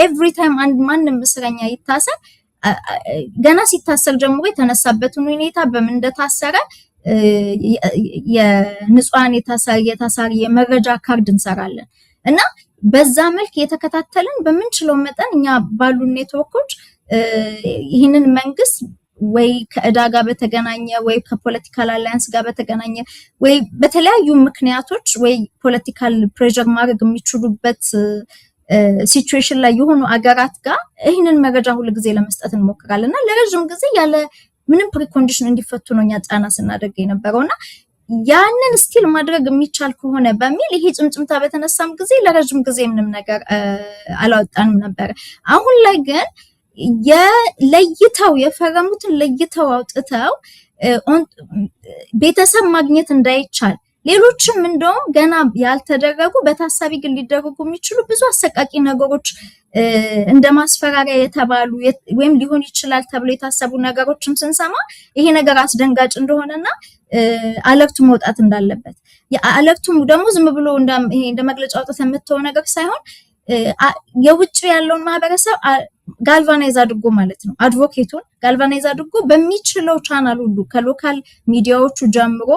ኤቭሪ ታይም አንድ ማንም እስረኛ ይታሰር ገና ሲታሰር ጀምሮ የተነሳበትን ሁኔታ በምን እንደታሰረ የንጹሃን የታሳሪ የመረጃ ካርድ እንሰራለን እና በዛ መልክ የተከታተልን በምንችለው መጠን እኛ ባሉ ኔትወርኮች ይህንን መንግስት ወይ ከዕዳ ጋር በተገናኘ ወይ ከፖለቲካል አላያንስ ጋር በተገናኘ ወይ በተለያዩ ምክንያቶች ወይ ፖለቲካል ፕሬሸር ማድረግ የሚችሉበት ሲቹዌሽን ላይ የሆኑ አገራት ጋር ይህንን መረጃ ሁሉ ጊዜ ለመስጠት እንሞክራለን እና ለረጅም ጊዜ ያለ ምንም ፕሪኮንዲሽን እንዲፈቱ ነው እኛ ጫና ስናደርግ የነበረውና ያንን ስቲል ማድረግ የሚቻል ከሆነ በሚል ይሄ ጭምጭምታ በተነሳም ጊዜ ለረጅም ጊዜ ምንም ነገር አላወጣንም ነበር። አሁን ላይ ግን የለይተው የፈረሙትን ለይተው አውጥተው ቤተሰብ ማግኘት እንዳይቻል ሌሎችም እንደውም ገና ያልተደረጉ በታሳቢ ግን ሊደረጉ የሚችሉ ብዙ አሰቃቂ ነገሮች እንደ ማስፈራሪያ የተባሉ ወይም ሊሆን ይችላል ተብሎ የታሰቡ ነገሮችን ስንሰማ ይሄ ነገር አስደንጋጭ እንደሆነና አለርቱ መውጣት እንዳለበት የአለርቱም ደግሞ ዝም ብሎ እንደ መግለጫ አውጥተን የምትተው ነገር ሳይሆን የውጭ ያለውን ማህበረሰብ ጋልቫናይዝ አድርጎ ማለት ነው አድቮኬቱን ጋልቫናይዝ አድርጎ በሚችለው ቻናል ሁሉ ከሎካል ሚዲያዎቹ ጀምሮ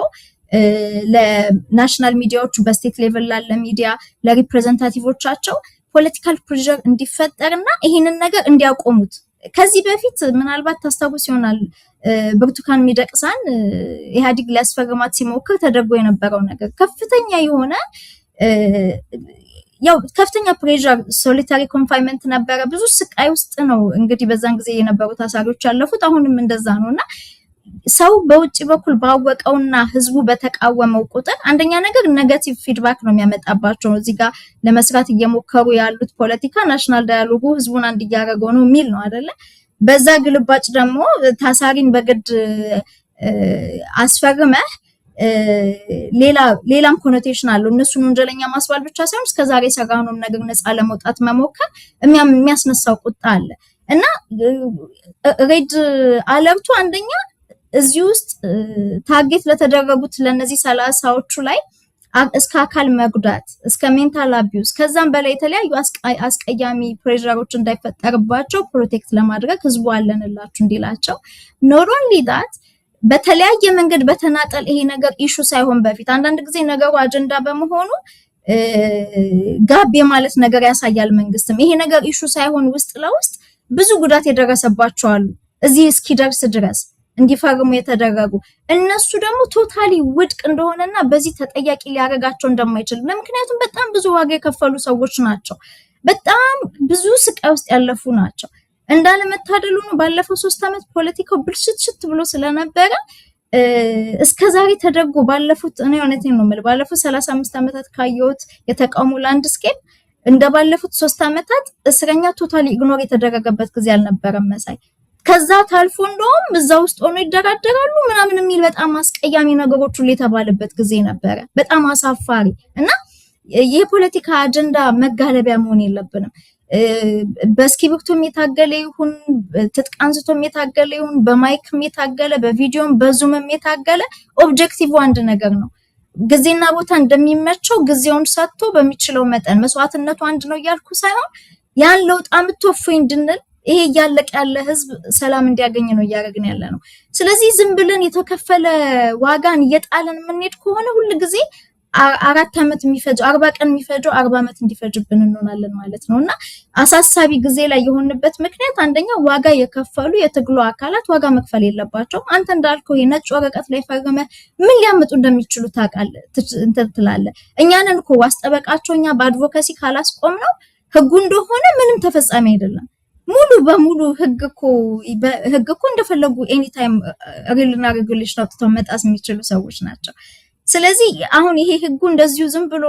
ለናሽናል ሚዲያዎቹ በስቴት ሌቨል ላለ ሚዲያ ለሪፕሬዘንታቲቮቻቸው ፖለቲካል ፕሬሸር እንዲፈጠርና ይህንን ነገር እንዲያቆሙት ከዚህ በፊት ምናልባት ታስታውስ ይሆናል ብርቱካን ሚደቅሳን ኢህአዴግ ሊያስፈርማት ሲሞክር ተደርጎ የነበረው ነገር ከፍተኛ የሆነ ያው ከፍተኛ ፕሬሸር ሶሊታሪ ኮንፋይንመንት ነበረ። ብዙ ስቃይ ውስጥ ነው እንግዲህ በዛን ጊዜ የነበሩ ታሳሪዎች ያለፉት። አሁንም እንደዛ ነውና ሰው በውጭ በኩል ባወቀውና ህዝቡ በተቃወመው ቁጥር አንደኛ ነገር ኔጋቲቭ ፊድባክ ነው የሚያመጣባቸው። እዚህ ጋር ለመስራት እየሞከሩ ያሉት ፖለቲካ ናሽናል ዳያሎጉ ህዝቡን አንድ እያደረገው ነው የሚል ነው አይደለ? በዛ ግልባጭ ደግሞ ታሳሪን በግድ አስፈርመህ ሌላም ኮኖቴሽን አለው። እነሱን ወንጀለኛ ማስባል ብቻ ሳይሆን እስከዛሬ የሰራነውን ነገር ነፃ ለመውጣት መሞከር የሚያስነሳው ቁጣ አለ እና ሬድ አለርቱ አንደኛ እዚህ ውስጥ ታርጌት ለተደረጉት ለነዚህ 30ዎቹ ላይ እስከ አካል መጉዳት እስከ ሜንታል አቢዩስ ከዛም በላይ የተለያዩ አስቀያሚ ፕሬሸሮች እንዳይፈጠርባቸው ፕሮቴክት ለማድረግ ህዝቡ አለንላችሁ እንዲላቸው ኖት ኦንሊ ዳት በተለያየ መንገድ በተናጠል ይሄ ነገር ኢሹ ሳይሆን በፊት አንዳንድ ጊዜ ነገሩ አጀንዳ በመሆኑ ጋብ የማለት ነገር ያሳያል። መንግስትም ይሄ ነገር ኢሹ ሳይሆን ውስጥ ለውስጥ ብዙ ጉዳት የደረሰባቸው አሉ። እዚህ እስኪደርስ ድረስ እንዲፈርሙ የተደረጉ እነሱ ደግሞ ቶታሊ ውድቅ እንደሆነና በዚህ ተጠያቂ ሊያደርጋቸው እንደማይችል ለምክንያቱም በጣም ብዙ ዋጋ የከፈሉ ሰዎች ናቸው። በጣም ብዙ ስቃይ ውስጥ ያለፉ ናቸው። እንዳለመታደሉ ነው ባለፈው 3 ዓመት ፖለቲካው ብልሽት ብሎ ስለነበረ እስከዛሬ ተደርጎ ባለፉት እኔ እውነቴን ነው የምልህ ባለፉት 35 ዓመታት ካየሁት የተቃውሞ ላንድስኬፕ እንደባለፉት 3 ዓመታት እስረኛ ቶታሊ ኢግኖር የተደረገበት ጊዜ አልነበረም መሳይ። ከዛ ታልፎ እንደውም እዛ ውስጥ ሆኖ ይደራደራሉ ምናምን የሚል በጣም አስቀያሚ ነገሮች ሁሉ የተባለበት ጊዜ ነበረ። በጣም አሳፋሪ እና የፖለቲካ አጀንዳ መጋለቢያ መሆን የለብንም። በስክሪፕቶም የታገለ ይሁን ትጥቅ አንስቶም የታገለ ይሁን በማይክም የታገለ በቪዲዮም በዙምም የታገለ ኦብጀክቲቭ አንድ ነገር ነው። ጊዜና ቦታ እንደሚመቸው ጊዜውን ሰጥቶ በሚችለው መጠን መስዋዕትነቱ አንድ ነው እያልኩ ሳይሆን ያን ለውጥ አምጥቶ እፎይ እንድንል ይሄ እያለቀ ያለ ህዝብ ሰላም እንዲያገኝ ነው እያደረግን ያለ ነው። ስለዚህ ዝም ብለን የተከፈለ ዋጋን እየጣለን የምንሄድ ከሆነ ሁሉ ጊዜ 4 ዓመት የሚፈጀው 40 ቀን የሚፈጀው 40 ዓመት እንዲፈጅብን እንሆናለን ማለት ነውና አሳሳቢ ጊዜ ላይ የሆንበት ምክንያት አንደኛ ዋጋ የከፈሉ የትግሉ አካላት ዋጋ መክፈል የለባቸው። አንተ እንዳልከው የነጭ ወረቀት ላይ ፈርመ ምን ሊያመጡ እንደሚችሉ ታውቃለህ ትላለህ። እኛንን እኮ ዋስጠበቃቸው እኛ በአድቮካሲ ካላስቆም ነው ህጉ እንደሆነ ምንም ተፈጻሚ አይደለም። ሙሉ በሙሉ ህግ እኮ እንደፈለጉ ኤኒ ታይም ሪልና ሬጉሌሽን አውጥተው መጣስ የሚችሉ ሰዎች ናቸው። ስለዚህ አሁን ይሄ ህጉ እንደዚሁ ዝም ብሎ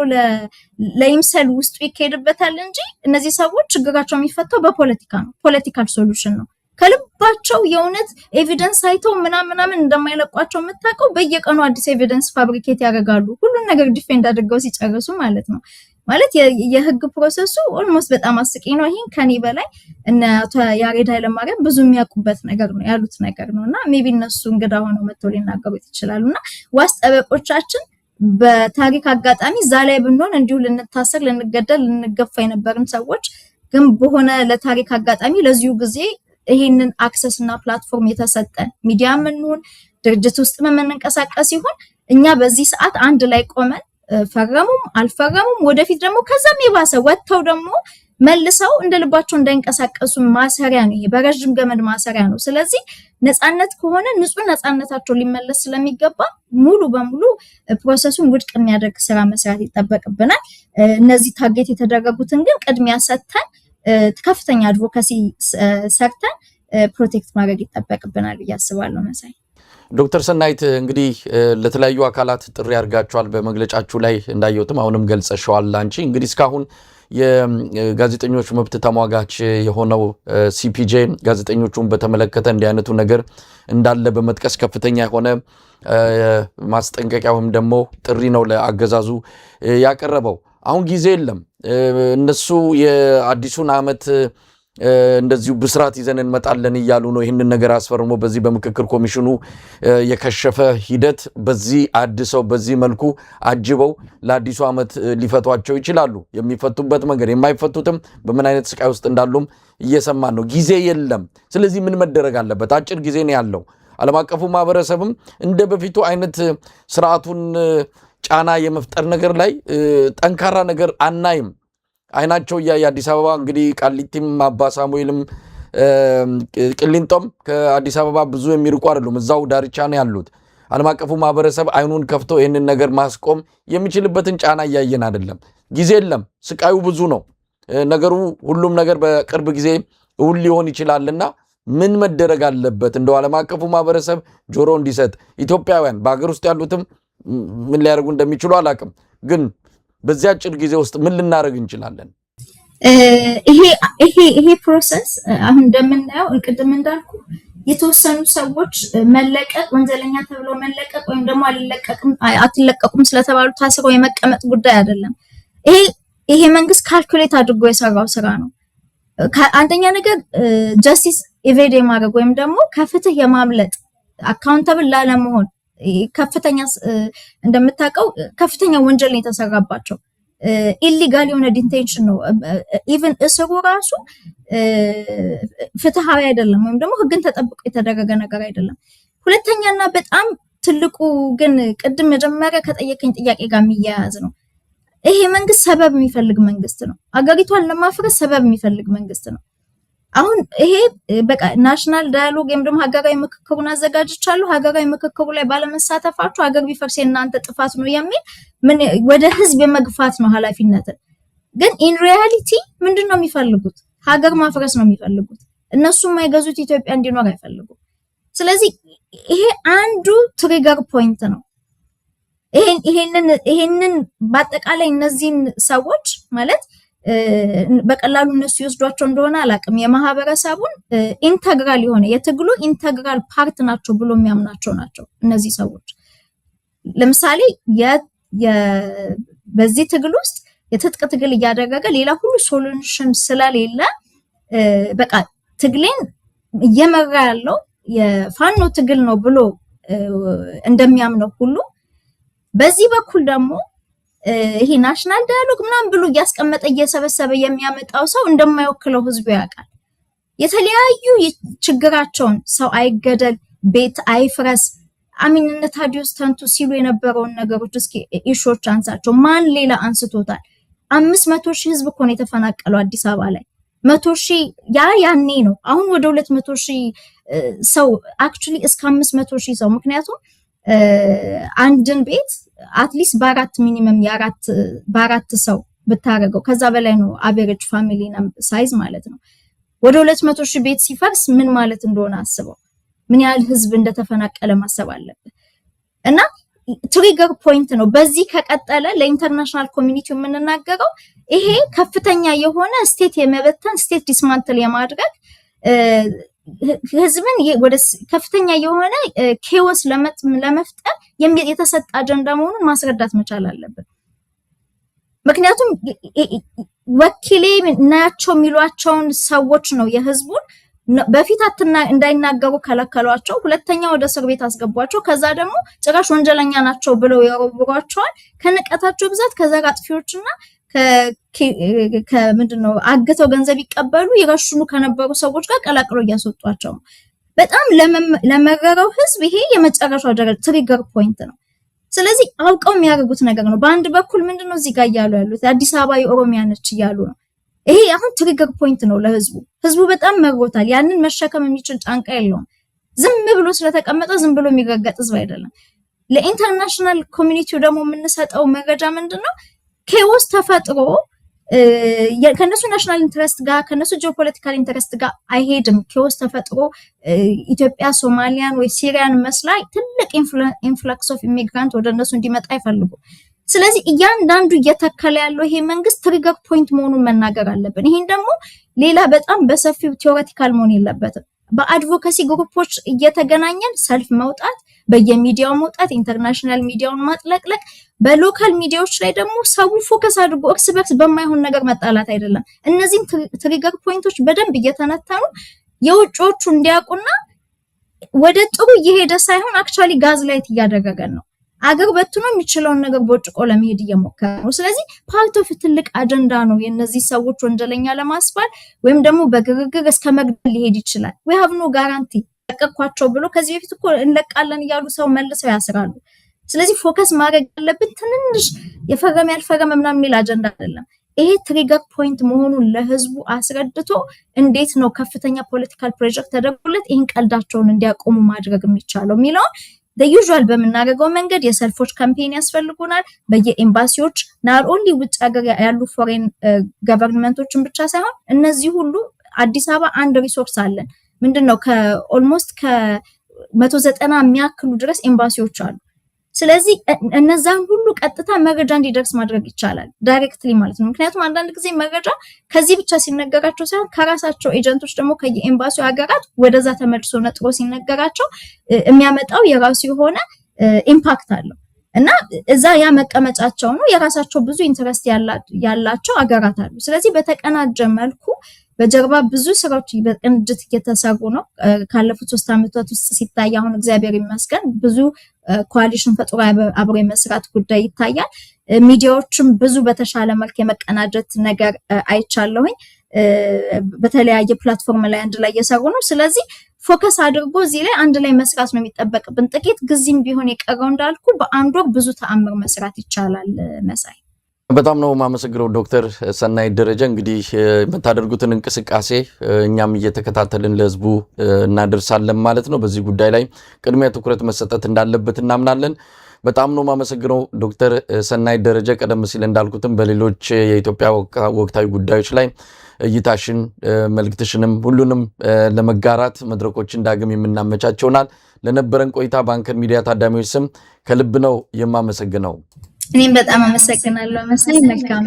ለይምሰል ውስጡ ይካሄድበታል እንጂ እነዚህ ሰዎች ችግራቸው የሚፈታው በፖለቲካ ነው። ፖለቲካል ሶሉሽን ነው። ከልባቸው የእውነት ኤቪደንስ አይተው ምናምን እንደማይለቋቸው የምታውቀው በየቀኑ አዲስ ኤቪደንስ ፋብሪኬት ያደርጋሉ። ሁሉን ነገር ዲፌንድ አድርገው ሲጨርሱ ማለት ነው። ማለት የህግ ፕሮሰሱ ኦልሞስት በጣም አስቂኝ ነው። ይሄን ከኔ በላይ እነ አቶ ያሬድ ኃይለማርያም ብዙ የሚያውቁበት ነገር ነው ያሉት ነገር ነውና ሜቢ እነሱ እንግዳ ሆነው መጥተው ሊናገሩት ይችላሉና ዋስ ጠበቆቻችን በታሪክ አጋጣሚ እዛ ላይ ብንሆን እንዲሁ ልንታሰር ልንገደል ልንገፋ የነበርን ሰዎች ግን በሆነ ለታሪክ አጋጣሚ ለዚሁ ጊዜ ይሄንን አክሰስ እና ፕላትፎርም የተሰጠን ሚዲያ ምንሆን ድርጅት ውስጥ የምንንቀሳቀስ ይሁን እኛ በዚህ ሰዓት አንድ ላይ ቆመን ፈረሙም አልፈረሙም ወደፊት ደግሞ ከዛም የባሰ ወጥተው ደግሞ መልሰው እንደልባቸው እንዳይንቀሳቀሱ ማሰሪያ ነው። በረጅም ገመድ ማሰሪያ ነው። ስለዚህ ነፃነት ከሆነ ንጹህ ነፃነታቸው ሊመለስ ስለሚገባ ሙሉ በሙሉ ፕሮሰሱን ውድቅ የሚያደርግ ስራ መስራት ይጠበቅብናል። እነዚህ ታርጌት የተደረጉትን ግን ቅድሚያ ሰጥተን ከፍተኛ አድቮካሲ ሰርተን ፕሮቴክት ማድረግ ይጠበቅብናል ብዬ አስባለሁ። መሳይ ዶክተር ሰናይት እንግዲህ ለተለያዩ አካላት ጥሪ አድርጋችኋል። በመግለጫችሁ ላይ እንዳየሁትም አሁንም ገልጸሽዋል። አንቺ እንግዲህ እስካሁን የጋዜጠኞች መብት ተሟጋች የሆነው ሲፒጄ ጋዜጠኞቹን በተመለከተ እንዲህ አይነቱ ነገር እንዳለ በመጥቀስ ከፍተኛ የሆነ ማስጠንቀቂያ ወይም ደግሞ ጥሪ ነው ለአገዛዙ ያቀረበው። አሁን ጊዜ የለም። እነሱ የአዲሱን ዓመት እንደዚሁ ብስራት ይዘን እንመጣለን እያሉ ነው። ይህንን ነገር አስፈርሞ በዚህ በምክክር ኮሚሽኑ የከሸፈ ሂደት በዚህ አድሰው በዚህ መልኩ አጅበው ለአዲሱ ዓመት ሊፈቷቸው ይችላሉ። የሚፈቱበት መንገድ የማይፈቱትም በምን አይነት ስቃይ ውስጥ እንዳሉም እየሰማን ነው። ጊዜ የለም። ስለዚህ ምን መደረግ አለበት? አጭር ጊዜ ነው ያለው። ዓለም አቀፉ ማህበረሰብም እንደ በፊቱ አይነት ስርዓቱን ጫና የመፍጠር ነገር ላይ ጠንካራ ነገር አናይም። አይናቸው የአዲስ አበባ እንግዲህ ቃሊቲም አባ ሳሙኤልም ቅሊንጦም ከአዲስ አበባ ብዙ የሚርቁ አይደሉም። እዛው ዳርቻ ነው ያሉት። ዓለም አቀፉ ማህበረሰብ አይኑን ከፍቶ ይህንን ነገር ማስቆም የሚችልበትን ጫና እያየን አይደለም። ጊዜ የለም። ስቃዩ ብዙ ነው ነገሩ። ሁሉም ነገር በቅርብ ጊዜ እውን ሊሆን ይችላልና ምን መደረግ አለበት? እንደው ዓለም አቀፉ ማህበረሰብ ጆሮ እንዲሰጥ ኢትዮጵያውያን በአገር ውስጥ ያሉትም ምን ሊያደርጉ እንደሚችሉ አላውቅም ግን በዚህ አጭር ጊዜ ውስጥ ምን ልናደርግ እንችላለን? ይሄ ፕሮሰስ አሁን እንደምናየው ቅድም እንዳልኩ የተወሰኑ ሰዎች መለቀቅ ወንጀለኛ ተብለው መለቀቅ ወይም ደግሞ አትለቀቁም ስለተባሉ ታስረው የመቀመጥ ጉዳይ አይደለም። ይሄ መንግስት ካልኩሌት አድርጎ የሰራው ስራ ነው። አንደኛ ነገር ጀስቲስ ኢቬድ የማድረግ ወይም ደግሞ ከፍትህ የማምለጥ አካውንታብል ላለመሆን ከፍተኛ እንደምታውቀው ከፍተኛ ወንጀል ነው የተሰራባቸው። ኢሊጋል የሆነ ዲቴንሽን ነው። ኢቭን እስሩ ራሱ ፍትሃዊ አይደለም ወይም ደግሞ ህግን ተጠብቆ የተደረገ ነገር አይደለም። ሁለተኛና በጣም ትልቁ ግን ቅድም መጀመሪያ ከጠየቀኝ ጥያቄ ጋር የሚያያዝ ነው። ይሄ መንግስት ሰበብ የሚፈልግ መንግስት ነው። አገሪቷን ለማፍረስ ሰበብ የሚፈልግ መንግስት ነው። አሁን ይሄ በቃ ናሽናል ዳያሎግ ወይም ደግሞ ሀገራዊ ምክክሩን አዘጋጅቻለሁ፣ ሀገራዊ ምክክሩ ላይ ባለመሳተፋችሁ ሀገር ቢፈርስ የእናንተ ጥፋት ነው የሚል ምን ወደ ህዝብ የመግፋት ነው ኃላፊነትን። ግን ኢን ሪያሊቲ ምንድነው የሚፈልጉት? ሀገር ማፍረስ ነው የሚፈልጉት። እነሱ የማይገዙት ኢትዮጵያ እንዲኖር አይፈልጉም። ስለዚህ ይሄ አንዱ ትሪገር ፖይንት ነው። ይሄንን በአጠቃላይ እነዚህን ሰዎች ማለት በቀላሉ እነሱ ይወስዷቸው እንደሆነ አላቅም፣ የማህበረሰቡን ኢንተግራል የሆነ የትግሉ ኢንተግራል ፓርት ናቸው ብሎ የሚያምናቸው ናቸው እነዚህ ሰዎች። ለምሳሌ በዚህ ትግል ውስጥ የትጥቅ ትግል እያደረገ ሌላ ሁሉ ሶሉሽን ስለሌለ በቃ ትግሌን እየመራ ያለው የፋኖ ትግል ነው ብሎ እንደሚያምነው ሁሉ በዚህ በኩል ደግሞ ይሄ ናሽናል ዳያሎግ ምናምን ብሎ እያስቀመጠ እየሰበሰበ የሚያመጣው ሰው እንደማይወክለው ህዝቡ ያውቃል። የተለያዩ ችግራቸውን ሰው አይገደል፣ ቤት አይፍረስ፣ አሚንነ ታዲዮስ ተንቱ ሲሉ የነበረውን ነገሮች እስኪ ኢሾች አንሳቸው። ማን ሌላ አንስቶታል? 500,000 ህዝብ እኮ ነው የተፈናቀለው አዲስ አበባ ላይ 100,000 ያኔ ነው። አሁን ወደ 200,000 ሰው አክቹሊ እስከ 500,000 ሰው ምክንያቱም አንድን ቤት አትሊስት በአራት ሚኒመም በአራት ሰው ብታረገው ከዛ በላይ ነው አቨሬጅ ፋሚሊ ሳይዝ ማለት ነው። ወደ 200,000 ቤት ሲፈርስ ምን ማለት እንደሆነ አስበው። ምን ያህል ህዝብ እንደተፈናቀለ ማሰብ አለበት። እና ትሪገር ፖይንት ነው። በዚህ ከቀጠለ ለኢንተርናሽናል ኮሚኒቲ የምንናገረው ይሄ ከፍተኛ የሆነ ስቴት የመበተን ስቴት ዲስማንትል የማድረግ ህዝብን ወደ ከፍተኛ የሆነ ኬዎስ ለመፍጠር የተሰጠ አጀንዳ መሆኑን ማስረዳት መቻል አለብን። ምክንያቱም ወኪሌ ናቸው የሚሏቸውን ሰዎች ነው የህዝቡን በፊት እንዳይናገሩ ከለከሏቸው፣ ሁለተኛ ወደ እስር ቤት አስገቧቸው፣ ከዛ ደግሞ ጭራሽ ወንጀለኛ ናቸው ብለው ያወሯቸዋል። ከንቀታቸው ብዛት ከዘር አጥፊዎችና ከምንድነው አግተው ገንዘብ ይቀበሉ ይረሽኑ ከነበሩ ሰዎች ጋር ቀላቅለው እያስወጧቸው ነው። በጣም ለመረረው ህዝብ ይሄ የመጨረሻው ደረጃ ትሪገር ፖይንት ነው። ስለዚህ አውቀው የሚያደርጉት ነገር ነው። በአንድ በኩል ምንድነው እዚህ ጋር እያሉ ያሉት አዲስ አበባ የኦሮሚያ ነች እያሉ ነው። ይሄ አሁን ትሪገር ፖይንት ነው ለህዝቡ። ህዝቡ በጣም መሮታል። ያንን መሸከም የሚችል ጫንቃ የለውም። ዝም ብሎ ስለተቀመጠ ዝም ብሎ የሚረገጥ ህዝብ አይደለም። ለኢንተርናሽናል ኮሚኒቲው ደግሞ የምንሰጠው መረጃ ምንድነው? ኬዎስ ተፈጥሮ ከነሱ ናሽናል ኢንተረስት ጋር ከነሱ ጂኦፖለቲካል ኢንተረስት ጋር አይሄድም። ኬዎስ ተፈጥሮ ኢትዮጵያ ሶማሊያን ወይ ሲሪያን መስላ ትልቅ ኢንፍለክስ ኦፍ ኢሚግራንት ወደ እነሱ እንዲመጣ አይፈልጉም። ስለዚህ እያንዳንዱ እየተከለ ያለው ይሄ መንግስት ትሪገር ፖይንት መሆኑን መናገር አለብን። ይሄን ደግሞ ሌላ በጣም በሰፊው ቲዮሬቲካል መሆን የለበትም። በአድቮካሲ ግሩፖች እየተገናኘን ሰልፍ መውጣት፣ በየሚዲያው መውጣት፣ ኢንተርናሽናል ሚዲያውን ማጥለቅለቅ፣ በሎካል ሚዲያዎች ላይ ደግሞ ሰው ፎከስ አድርጎ እርስ በርስ በማይሆን ነገር መጣላት አይደለም። እነዚህን ትሪገር ፖይንቶች በደንብ እየተነተኑ የውጭዎቹ እንዲያውቁና ወደ ጥሩ እየሄደ ሳይሆን አክቹአሊ ጋዝ ላይት እያደረገን ነው። አገር በትኖ የሚችለውን ነገር ቦጭቆ ለመሄድ እየሞከረ ነው። ስለዚህ ፓርት ኦፍ ትልቅ አጀንዳ ነው የነዚህ ሰዎች ወንጀለኛ ለማስባል ወይም ደግሞ በግርግር እስከ መግደል ሊሄድ ይችላል። we have no guarantee ለቀኳቸው ብሎ ከዚህ በፊት እኮ እንለቃለን እያሉ ሰው መልሰው ያስራሉ። ስለዚህ ፎከስ ማድረግ ያለብን ትንንሽ የፈረመ ያልፈረመ ምናምን የሚል አጀንዳ አይደለም። ይሄ ትሪገር ፖይንት መሆኑን ለህዝቡ አስረድቶ እንዴት ነው ከፍተኛ ፖለቲካል ፕሬሸር ተደርጎለት ይህን ቀልዳቸውን እንዲያቆሙ ማድረግ የሚቻለው የሚለውን ዩዥዋል በምናደርገው መንገድ የሰልፎች ካምፔን ያስፈልጉናል። በየኤምባሲዎች ናት ኦንሊ ውጭ ሀገር ያሉ ፎሬን ገቨርንመንቶችን ብቻ ሳይሆን እነዚህ ሁሉ አዲስ አበባ አንድ ሪሶርስ አለን። ምንድነው ከኦልሞስት ከ190 የሚያክሉ ድረስ ኤምባሲዎች አሉ። ስለዚህ እነዛን ሁሉ ቀጥታ መረጃ እንዲደርስ ማድረግ ይቻላል ዳይሬክትሊ ማለት ነው። ምክንያቱም አንዳንድ ጊዜ መረጃ ከዚህ ብቻ ሲነገራቸው ሳይሆን ከራሳቸው ኤጀንቶች ደግሞ ከየኤምባሲው ሀገራት ወደዛ ተመልሶ ነጥሮ ሲነገራቸው የሚያመጣው የራሱ የሆነ ኢምፓክት አለው እና እዛ ያ መቀመጫቸው ነው። የራሳቸው ብዙ ኢንተረስት ያላቸው ሀገራት አሉ። ስለዚህ በተቀናጀ መልኩ በጀርባ ብዙ ስራዎች በቅንጅት እየተሰሩ ነው። ካለፉት 3 ዓመታት ውስጥ ሲታይ አሁን እግዚአብሔር ይመስገን ብዙ ኮአሊሽን ፈጥሮ አብሮ የመስራት ጉዳይ ይታያል። ሚዲያዎችም ብዙ በተሻለ መልክ የመቀናጀት ነገር አይቻለሁኝ። በተለያየ ፕላትፎርም ላይ አንድ ላይ እየሰሩ ነው። ስለዚህ ፎከስ አድርጎ እዚህ ላይ አንድ ላይ መስራት ነው የሚጠበቅብን። ጥቂት ጊዜም ቢሆን የቀረው እንዳልኩ በአንድ ወር ብዙ ተአምር መስራት ይቻላል መሳይ። በጣም ነው ማመሰግነው ዶክተር ሰናይት ደረጀ። እንግዲህ የምታደርጉትን እንቅስቃሴ እኛም እየተከታተልን ለህዝቡ እናደርሳለን ማለት ነው። በዚህ ጉዳይ ላይ ቅድሚያ ትኩረት መሰጠት እንዳለበት እናምናለን። በጣም ነው ማመሰግነው ዶክተር ሰናይት ደረጀ። ቀደም ሲል እንዳልኩትም በሌሎች የኢትዮጵያ ወቅታዊ ጉዳዮች ላይ እይታሽን መልእክትሽንም ሁሉንም ለመጋራት መድረኮችን ዳግም የምናመቻቸውናል። ለነበረን ቆይታ በአንከር ሚዲያ ታዳሚዎች ስም ከልብ ነው የማመሰግነው። እኔም በጣም አመሰግናለሁ። መሳይ መልካም